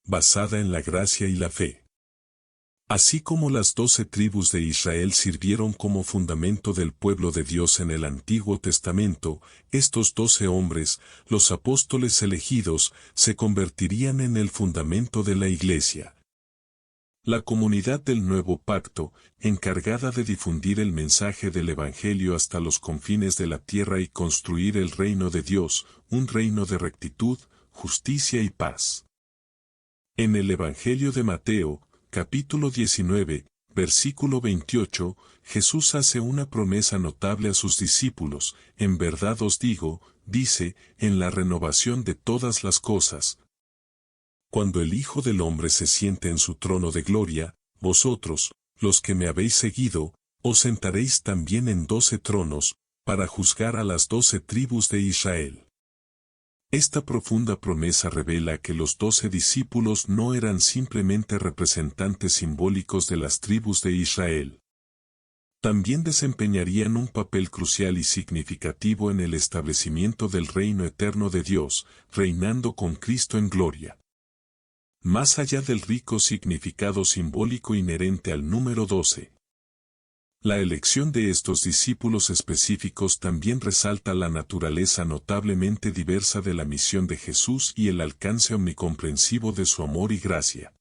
basada en la gracia y la fe. Así como las 12 tribus de Israel sirvieron como fundamento del pueblo de Dios en el Antiguo Testamento, estos 12 hombres, los apóstoles elegidos, se convertirían en el fundamento de la Iglesia. La comunidad del Nuevo Pacto, encargada de difundir el mensaje del Evangelio hasta los confines de la tierra y construir el reino de Dios, un reino de rectitud, justicia y paz. En el Evangelio de Mateo, capítulo 19, versículo 28, Jesús hace una promesa notable a sus discípulos, en verdad os digo, dice, en la renovación de todas las cosas. Cuando el Hijo del Hombre se siente en su trono de gloria, vosotros, los que me habéis seguido, os sentaréis también en 12 tronos, para juzgar a las 12 tribus de Israel. Esta profunda promesa revela que los 12 discípulos no eran simplemente representantes simbólicos de las tribus de Israel. También desempeñarían un papel crucial y significativo en el establecimiento del reino eterno de Dios, reinando con Cristo en gloria. Más allá del rico significado simbólico inherente al número 12. La elección de estos discípulos específicos también resalta la naturaleza notablemente diversa de la misión de Jesús y el alcance omnicomprensivo de su amor y gracia.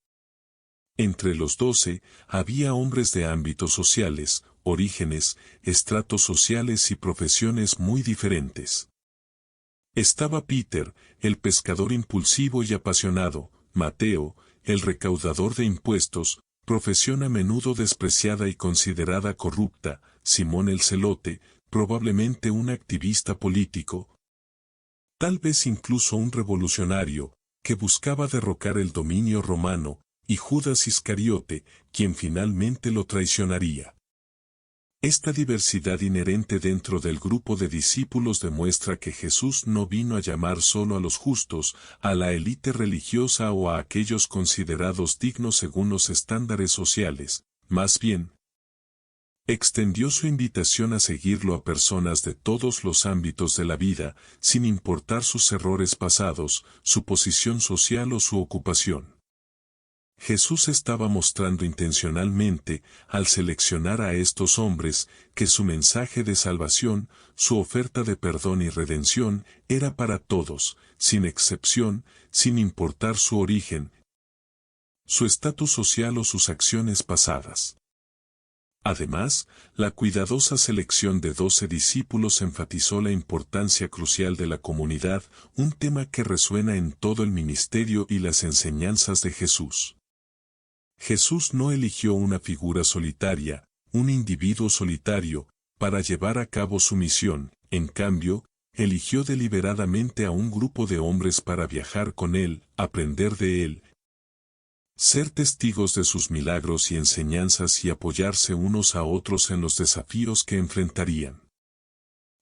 Entre los 12, había hombres de ámbitos sociales, orígenes, estratos sociales y profesiones muy diferentes. Estaba Peter, el pescador impulsivo y apasionado, Mateo, el recaudador de impuestos, profesión a menudo despreciada y considerada corrupta, Simón el Celote, probablemente un activista político, tal vez incluso un revolucionario, que buscaba derrocar el dominio romano, y Judas Iscariote, quien finalmente lo traicionaría. Esta diversidad inherente dentro del grupo de discípulos demuestra que Jesús no vino a llamar solo a los justos, a la élite religiosa o a aquellos considerados dignos según los estándares sociales, más bien, extendió su invitación a seguirlo a personas de todos los ámbitos de la vida, sin importar sus errores pasados, su posición social o su ocupación. Jesús estaba mostrando intencionalmente, al seleccionar a estos hombres, que su mensaje de salvación, su oferta de perdón y redención, era para todos, sin excepción, sin importar su origen, su estatus social o sus acciones pasadas. Además, la cuidadosa selección de 12 discípulos enfatizó la importancia crucial de la comunidad, un tema que resuena en todo el ministerio y las enseñanzas de Jesús. Jesús no eligió una figura solitaria, un individuo solitario, para llevar a cabo su misión, en cambio, eligió deliberadamente a un grupo de hombres para viajar con él, aprender de él, ser testigos de sus milagros y enseñanzas y apoyarse unos a otros en los desafíos que enfrentarían.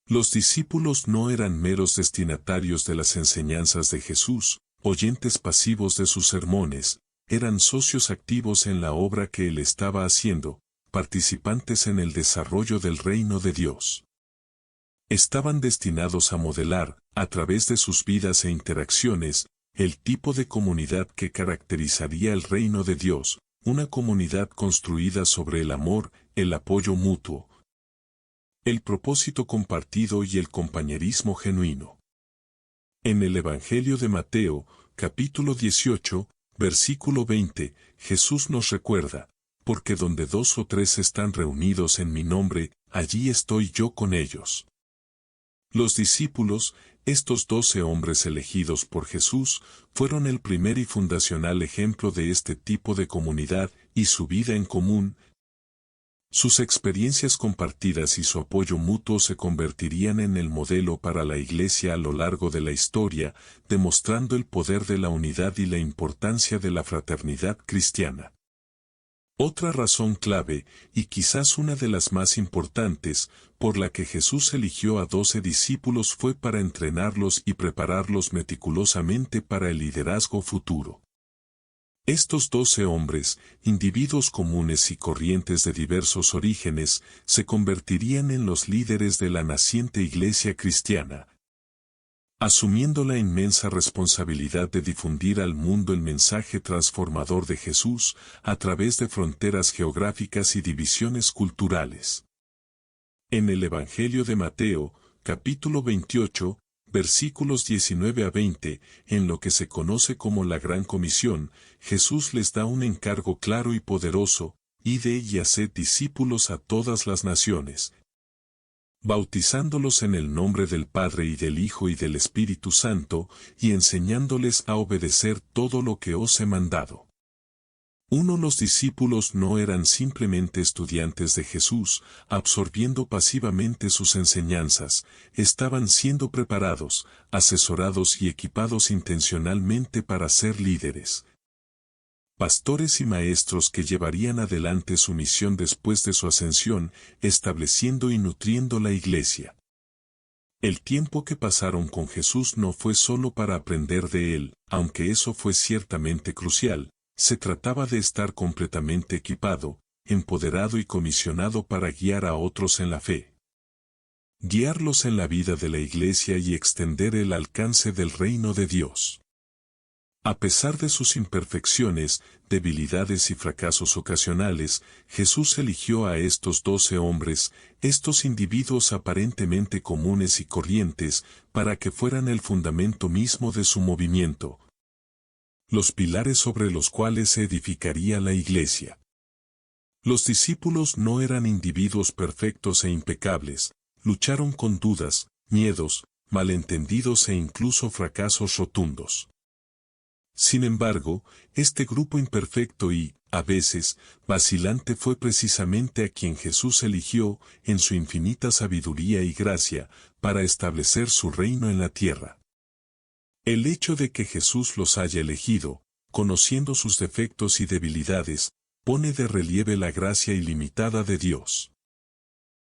Los discípulos no eran meros destinatarios de las enseñanzas de Jesús, oyentes pasivos de sus sermones, eran socios activos en la obra que él estaba haciendo, participantes en el desarrollo del reino de Dios. Estaban destinados a modelar, a través de sus vidas e interacciones, el tipo de comunidad que caracterizaría el reino de Dios, una comunidad construida sobre el amor, el apoyo mutuo, El propósito compartido y el compañerismo genuino. En el Evangelio de Mateo, capítulo 18, versículo 20, Jesús nos recuerda, porque donde 2 o 3 están reunidos en mi nombre, allí estoy yo con ellos. Los discípulos, estos 12 hombres elegidos por Jesús, fueron el primer y fundacional ejemplo de este tipo de comunidad y su vida en común. Sus experiencias compartidas y su apoyo mutuo se convertirían en el modelo para la Iglesia a lo largo de la historia, demostrando el poder de la unidad y la importancia de la fraternidad cristiana. Otra razón clave, y quizás una de las más importantes, por la que Jesús eligió a 12 discípulos fue para entrenarlos y prepararlos meticulosamente para el liderazgo futuro. Estos 12 hombres, individuos comunes y corrientes de diversos orígenes, se convertirían en los líderes de la naciente Iglesia cristiana, asumiendo la inmensa responsabilidad de difundir al mundo el mensaje transformador de Jesús a través de fronteras geográficas y divisiones culturales. En el Evangelio de Mateo, capítulo 28, versículos 19 a 20, en lo que se conoce como la Gran Comisión, Jesús les da un encargo claro y poderoso: id y haced discípulos a todas las naciones, bautizándolos en el nombre del Padre y del Hijo y del Espíritu Santo, y enseñándoles a obedecer todo lo que os he mandado. Los discípulos no eran simplemente estudiantes de Jesús, absorbiendo pasivamente sus enseñanzas, estaban siendo preparados, asesorados y equipados intencionalmente para ser líderes, pastores y maestros que llevarían adelante su misión después de su ascensión, estableciendo y nutriendo la Iglesia. El tiempo que pasaron con Jesús no fue solo para aprender de Él, aunque eso fue ciertamente crucial. Se trataba de estar completamente equipado, empoderado y comisionado para guiar a otros en la fe, guiarlos en la vida de la Iglesia y extender el alcance del reino de Dios. A pesar de sus imperfecciones, debilidades y fracasos ocasionales, Jesús eligió a estos 12 hombres, estos individuos aparentemente comunes y corrientes, para que fueran el fundamento mismo de su movimiento, los pilares sobre los cuales se edificaría la Iglesia. Los discípulos no eran individuos perfectos e impecables, lucharon con dudas, miedos, malentendidos e incluso fracasos rotundos. Sin embargo, este grupo imperfecto y, a veces, vacilante fue precisamente a quien Jesús eligió, en su infinita sabiduría y gracia, para establecer su reino en la tierra. El hecho de que Jesús los haya elegido, conociendo sus defectos y debilidades, pone de relieve la gracia ilimitada de Dios.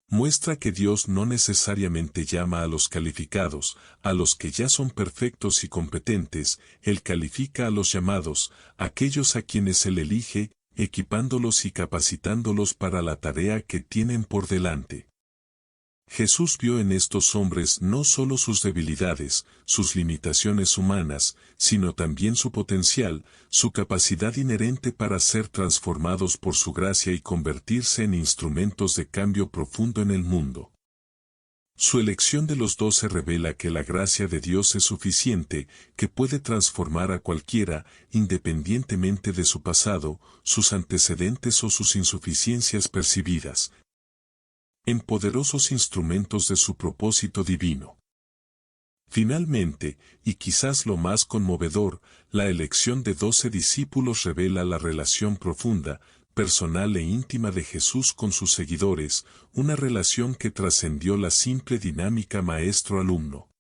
Muestra que Dios no necesariamente llama a los calificados, a los que ya son perfectos y competentes. Él califica a los llamados, aquellos a quienes Él elige, equipándolos y capacitándolos para la tarea que tienen por delante. Jesús vio en estos hombres no solo sus debilidades, sus limitaciones humanas, sino también su potencial, su capacidad inherente para ser transformados por su gracia y convertirse en instrumentos de cambio profundo en el mundo. Su elección de los 12 revela que la gracia de Dios es suficiente, que puede transformar a cualquiera, independientemente de su pasado, sus antecedentes o sus insuficiencias percibidas, en poderosos instrumentos de su propósito divino. Finalmente, y quizás lo más conmovedor, la elección de 12 discípulos revela la relación profunda, personal e íntima de Jesús con sus seguidores, una relación que trascendió la simple dinámica maestro-alumno.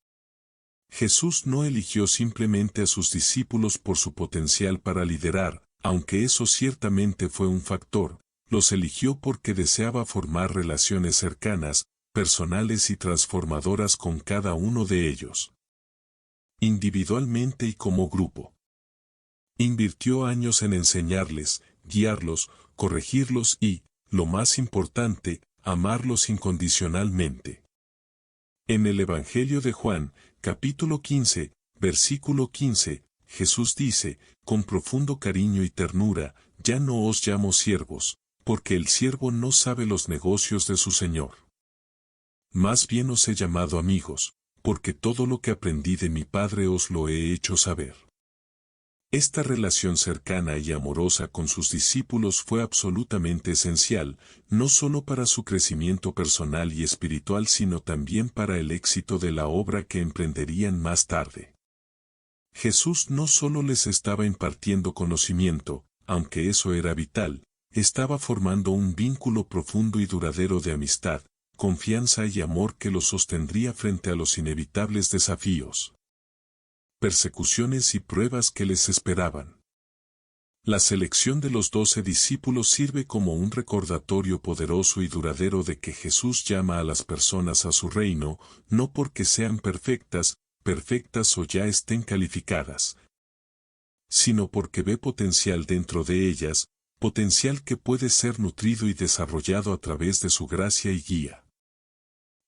Jesús no eligió simplemente a sus discípulos por su potencial para liderar, aunque eso ciertamente fue un factor. Los eligió porque deseaba formar relaciones cercanas, personales y transformadoras con cada uno de ellos, individualmente y como grupo. Invirtió años en enseñarles, guiarlos, corregirlos y, lo más importante, amarlos incondicionalmente. En el Evangelio de Juan, capítulo 15, versículo 15, Jesús dice, con profundo cariño y ternura, ya no os llamo siervos, porque el siervo no sabe los negocios de su señor. Más bien os he llamado amigos, porque todo lo que aprendí de mi Padre os lo he hecho saber. Esta relación cercana y amorosa con sus discípulos fue absolutamente esencial, no solo para su crecimiento personal y espiritual, sino también para el éxito de la obra que emprenderían más tarde. Jesús no solo les estaba impartiendo conocimiento, aunque eso era vital, estaba formando un vínculo profundo y duradero de amistad, confianza y amor que los sostendría frente a los inevitables desafíos, persecuciones y pruebas que les esperaban. La selección de los 12 discípulos sirve como un recordatorio poderoso y duradero de que Jesús llama a las personas a su reino, no porque sean perfectas o ya estén calificadas, sino porque ve potencial dentro de ellas, potencial que puede ser nutrido y desarrollado a través de su gracia y guía.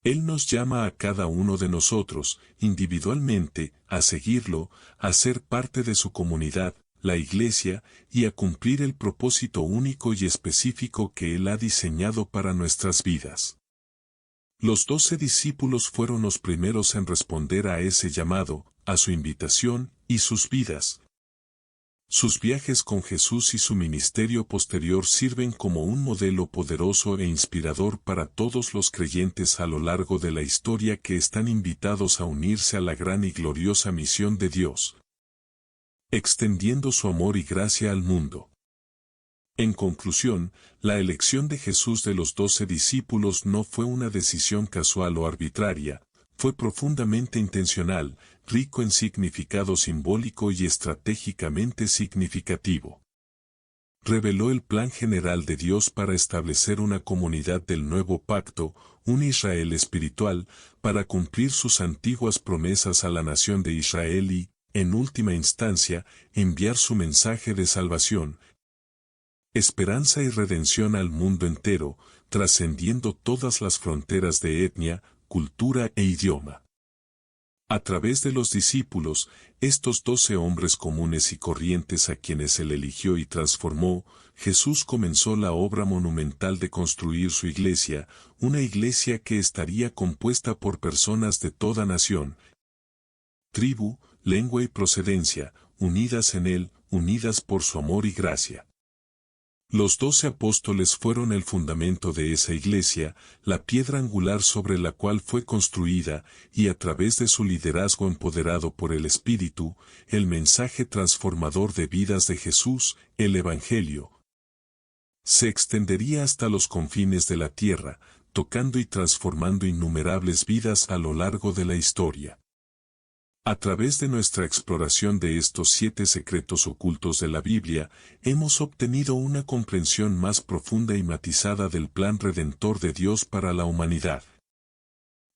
Él nos llama a cada uno de nosotros, individualmente, a seguirlo, a ser parte de su comunidad, la Iglesia, y a cumplir el propósito único y específico que Él ha diseñado para nuestras vidas. Los 12 discípulos fueron los primeros en responder a ese llamado, a su invitación, y sus vidas. Sus viajes con Jesús y su ministerio posterior sirven como un modelo poderoso e inspirador para todos los creyentes a lo largo de la historia que están invitados a unirse a la gran y gloriosa misión de Dios, extendiendo su amor y gracia al mundo. En conclusión, la elección de Jesús de los 12 discípulos no fue una decisión casual o arbitraria, fue profundamente intencional, rico en significado simbólico y estratégicamente significativo. Reveló el plan general de Dios para establecer una comunidad del nuevo pacto, un Israel espiritual, para cumplir sus antiguas promesas a la nación de Israel y, en última instancia, enviar su mensaje de salvación, esperanza y redención al mundo entero, trascendiendo todas las fronteras de etnia, cultura e idioma. A través de los discípulos, estos 12 hombres comunes y corrientes a quienes Él eligió y transformó, Jesús comenzó la obra monumental de construir su iglesia, una iglesia que estaría compuesta por personas de toda nación, tribu, lengua y procedencia, unidas en Él, unidas por su amor y gracia. Los 12 apóstoles fueron el fundamento de esa iglesia, la piedra angular sobre la cual fue construida, y a través de su liderazgo empoderado por el Espíritu, el mensaje transformador de vidas de Jesús, el Evangelio, se extendería hasta los confines de la tierra, tocando y transformando innumerables vidas a lo largo de la historia. A través de nuestra exploración de estos 7 secretos ocultos de la Biblia, hemos obtenido una comprensión más profunda y matizada del plan redentor de Dios para la humanidad.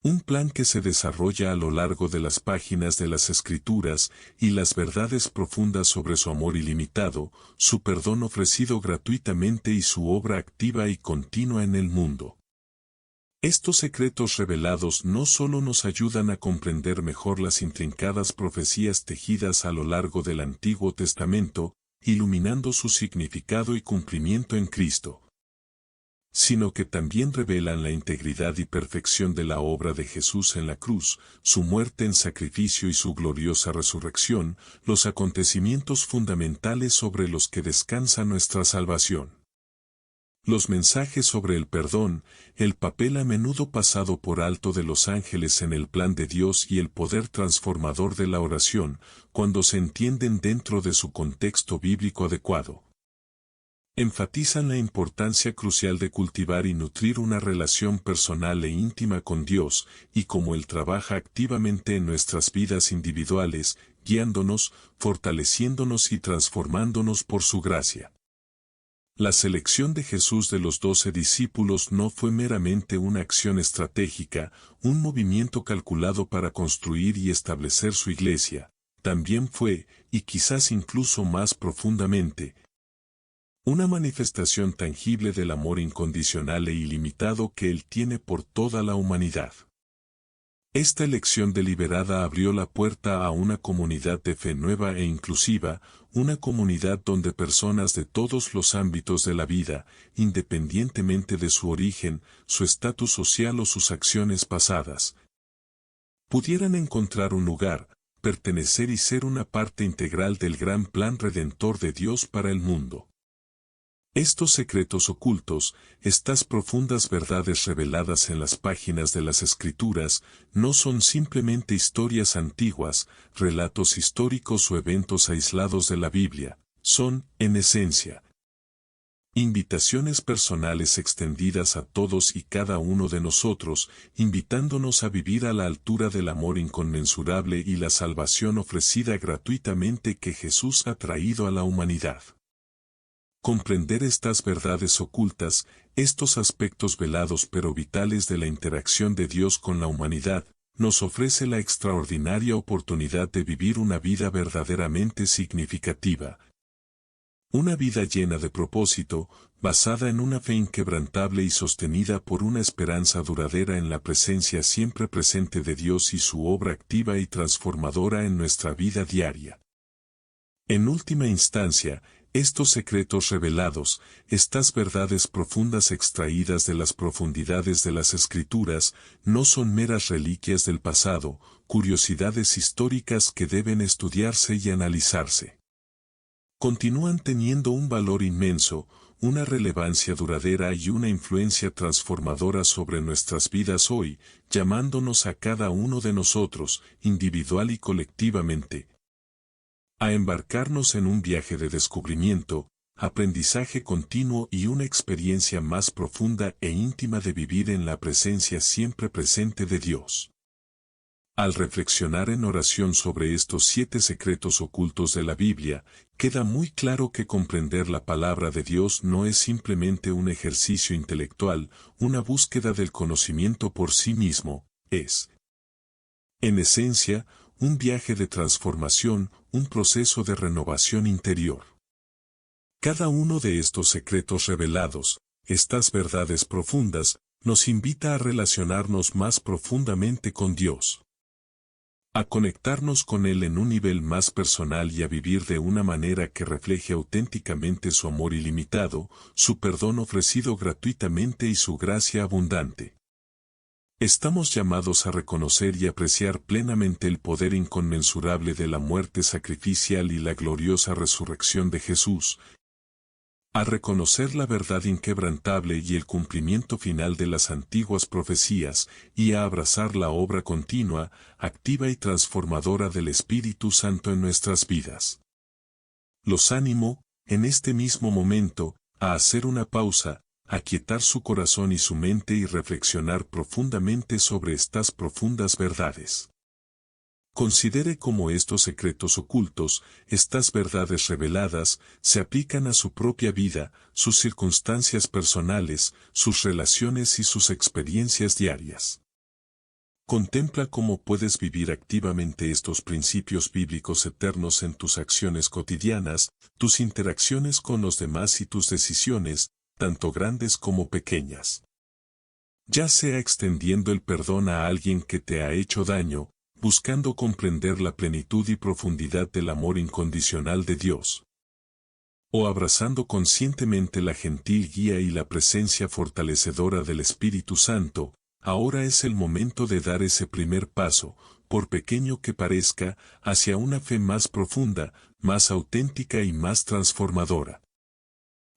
Un plan que se desarrolla a lo largo de las páginas de las Escrituras y las verdades profundas sobre su amor ilimitado, su perdón ofrecido gratuitamente y su obra activa y continua en el mundo. Estos secretos revelados no solo nos ayudan a comprender mejor las intrincadas profecías tejidas a lo largo del Antiguo Testamento, iluminando su significado y cumplimiento en Cristo, sino que también revelan la integridad y perfección de la obra de Jesús en la cruz, su muerte en sacrificio y su gloriosa resurrección, los acontecimientos fundamentales sobre los que descansa nuestra salvación. Los mensajes sobre el perdón, el papel a menudo pasado por alto de los ángeles en el plan de Dios y el poder transformador de la oración, cuando se entienden dentro de su contexto bíblico adecuado, enfatizan la importancia crucial de cultivar y nutrir una relación personal e íntima con Dios, y cómo Él trabaja activamente en nuestras vidas individuales, guiándonos, fortaleciéndonos y transformándonos por su gracia. La selección de Jesús de los 12 discípulos no fue meramente una acción estratégica, un movimiento calculado para construir y establecer su iglesia, también fue, y quizás incluso más profundamente, una manifestación tangible del amor incondicional e ilimitado que Él tiene por toda la humanidad. Esta elección deliberada abrió la puerta a una comunidad de fe nueva e inclusiva, una comunidad donde personas de todos los ámbitos de la vida, independientemente de su origen, su estatus social o sus acciones pasadas, pudieran encontrar un lugar, pertenecer y ser una parte integral del gran plan redentor de Dios para el mundo. Estos secretos ocultos, estas profundas verdades reveladas en las páginas de las Escrituras, no son simplemente historias antiguas, relatos históricos o eventos aislados de la Biblia, son, en esencia, invitaciones personales extendidas a todos y cada uno de nosotros, invitándonos a vivir a la altura del amor inconmensurable y la salvación ofrecida gratuitamente que Jesús ha traído a la humanidad. Comprender estas verdades ocultas, estos aspectos velados pero vitales de la interacción de Dios con la humanidad, nos ofrece la extraordinaria oportunidad de vivir una vida verdaderamente significativa. Una vida llena de propósito, basada en una fe inquebrantable y sostenida por una esperanza duradera en la presencia siempre presente de Dios y su obra activa y transformadora en nuestra vida diaria. En última instancia, estos secretos revelados, estas verdades profundas extraídas de las profundidades de las Escrituras, no son meras reliquias del pasado, curiosidades históricas que deben estudiarse y analizarse. Continúan teniendo un valor inmenso, una relevancia duradera y una influencia transformadora sobre nuestras vidas hoy, llamándonos a cada uno de nosotros, individual y colectivamente, a embarcarnos en un viaje de descubrimiento, aprendizaje continuo y una experiencia más profunda e íntima de vivir en la presencia siempre presente de Dios. Al reflexionar en oración sobre estos 7 secretos ocultos de la Biblia, queda muy claro que comprender la palabra de Dios no es simplemente un ejercicio intelectual, una búsqueda del conocimiento por sí mismo, es, en esencia, un viaje de transformación, un proceso de renovación interior. Cada uno de estos secretos revelados, estas verdades profundas, nos invita a relacionarnos más profundamente con Dios, a conectarnos con Él en un nivel más personal y a vivir de una manera que refleje auténticamente su amor ilimitado, su perdón ofrecido gratuitamente y su gracia abundante. Estamos llamados a reconocer y apreciar plenamente el poder inconmensurable de la muerte sacrificial y la gloriosa resurrección de Jesús, a reconocer la verdad inquebrantable y el cumplimiento final de las antiguas profecías, y a abrazar la obra continua, activa y transformadora del Espíritu Santo en nuestras vidas. Los animo, en este mismo momento, a hacer una pausa, aquietar su corazón y su mente y reflexionar profundamente sobre estas profundas verdades. Considere cómo estos secretos ocultos, estas verdades reveladas, se aplican a su propia vida, sus circunstancias personales, sus relaciones y sus experiencias diarias. Contempla cómo puedes vivir activamente estos principios bíblicos eternos en tus acciones cotidianas, tus interacciones con los demás y tus decisiones, tanto grandes como pequeñas. Ya sea extendiendo el perdón a alguien que te ha hecho daño, buscando comprender la plenitud y profundidad del amor incondicional de Dios, o abrazando conscientemente la gentil guía y la presencia fortalecedora del Espíritu Santo, ahora es el momento de dar ese primer paso, por pequeño que parezca, hacia una fe más profunda, más auténtica y más transformadora.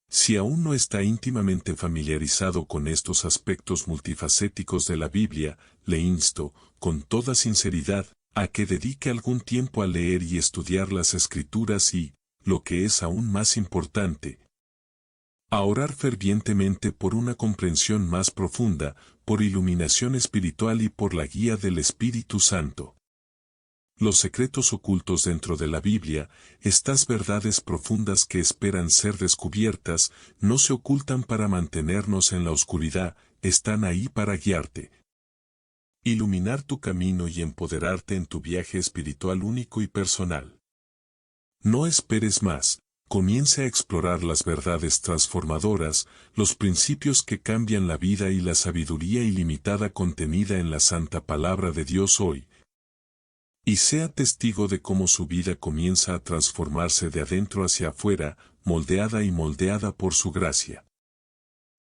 Si aún no está íntimamente familiarizado con estos aspectos multifacéticos de la Biblia, le insto, con toda sinceridad, a que dedique algún tiempo a leer y estudiar las Escrituras y, lo que es aún más importante, a orar fervientemente por una comprensión más profunda, por iluminación espiritual y por la guía del Espíritu Santo. Los secretos ocultos dentro de la Biblia, estas verdades profundas que esperan ser descubiertas, no se ocultan para mantenernos en la oscuridad, están ahí para guiarte, iluminar tu camino y empoderarte en tu viaje espiritual único y personal. No esperes más, Comience a explorar las verdades transformadoras, los principios que cambian la vida y la sabiduría ilimitada contenida en la santa palabra de Dios hoy. Y sea testigo de cómo su vida comienza a transformarse de adentro hacia afuera, moldeada y moldeada por su gracia.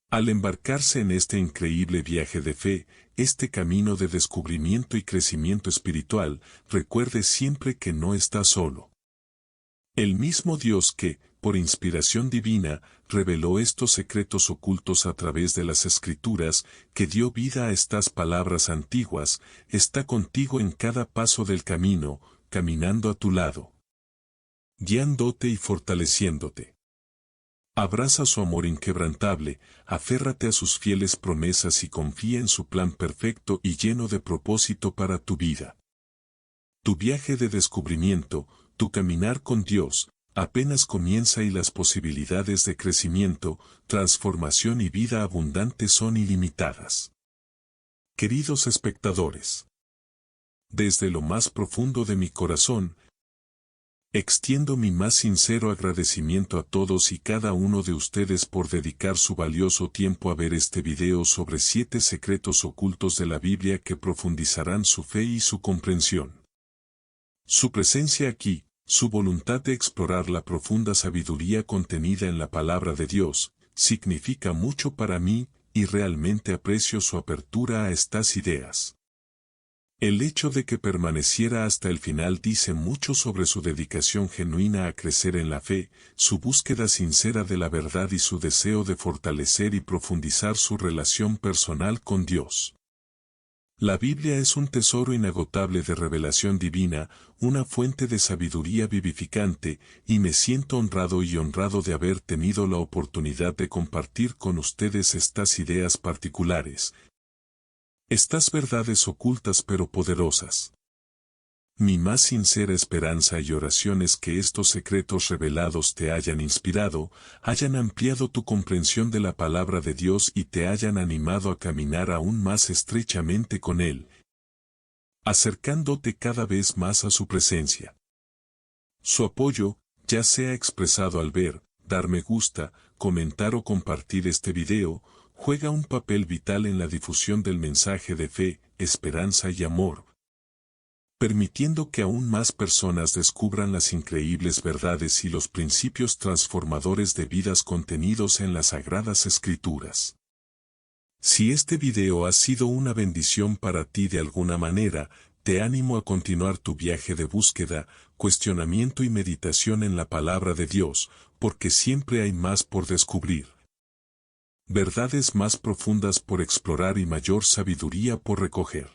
Al embarcarse en este increíble viaje de fe, este camino de descubrimiento y crecimiento espiritual, recuerde siempre que no está solo. El mismo Dios que, por inspiración divina, reveló estos secretos ocultos a través de las Escrituras, que dio vida a estas palabras antiguas, está contigo en cada paso del camino, caminando a tu lado, guiándote y fortaleciéndote. Abraza su amor inquebrantable, aférrate a sus fieles promesas y confía en su plan perfecto y lleno de propósito para tu vida. Tu viaje de descubrimiento, tu caminar con Dios, apenas comienza y las posibilidades de crecimiento, transformación y vida abundante son ilimitadas. Queridos espectadores, desde lo más profundo de mi corazón, extiendo mi más sincero agradecimiento a todos y cada uno de ustedes por dedicar su valioso tiempo a ver este video sobre 7 secretos ocultos de la Biblia que profundizarán su fe y su comprensión. Su presencia aquí, su voluntad de explorar la profunda sabiduría contenida en la palabra de Dios, significa mucho para mí, y realmente aprecio su apertura a estas ideas. El hecho de que permaneciera hasta el final dice mucho sobre su dedicación genuina a crecer en la fe, su búsqueda sincera de la verdad y su deseo de fortalecer y profundizar su relación personal con Dios. La Biblia es un tesoro inagotable de revelación divina, una fuente de sabiduría vivificante, y me siento honrado de haber tenido la oportunidad de compartir con ustedes estas ideas particulares. Estas verdades ocultas pero poderosas. Mi más sincera esperanza y oración es que estos secretos revelados te hayan inspirado, hayan ampliado tu comprensión de la palabra de Dios y te hayan animado a caminar aún más estrechamente con Él, acercándote cada vez más a su presencia. Su apoyo, ya sea expresado al ver, dar me gusta, comentar o compartir este video, juega un papel vital en la difusión del mensaje de fe, esperanza y amor, permitiendo que aún más personas descubran las increíbles verdades y los principios transformadores de vidas contenidos en las Sagradas Escrituras. Si este video ha sido una bendición para ti de alguna manera, te animo a continuar tu viaje de búsqueda, cuestionamiento y meditación en la palabra de Dios, porque siempre hay más por descubrir. Verdades más profundas por explorar y mayor sabiduría por recoger.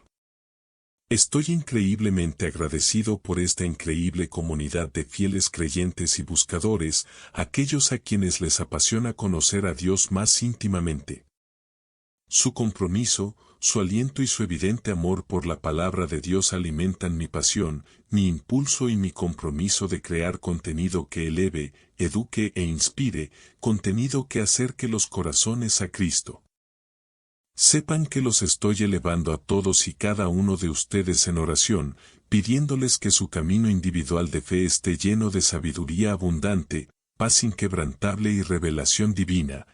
Estoy increíblemente agradecido por esta increíble comunidad de fieles creyentes y buscadores, aquellos a quienes les apasiona conocer a Dios más íntimamente. Su compromiso, su aliento y su evidente amor por la palabra de Dios alimentan mi pasión, mi impulso y mi compromiso de crear contenido que eleve, eduque e inspire, contenido que acerque los corazones a Cristo. Sepan que los estoy elevando a todos y cada uno de ustedes en oración, pidiéndoles que su camino individual de fe esté lleno de sabiduría abundante, paz inquebrantable y revelación divina,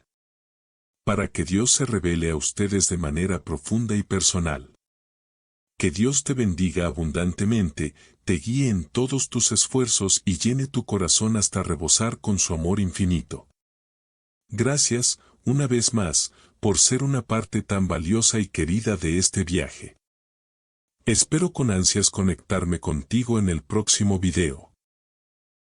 para que Dios se revele a ustedes de manera profunda y personal. Que Dios te bendiga abundantemente, te guíe en todos tus esfuerzos y llene tu corazón hasta rebosar con su amor infinito. Gracias, una vez más, por ser una parte tan valiosa y querida de este viaje. Espero con ansias conectarme contigo en el próximo video.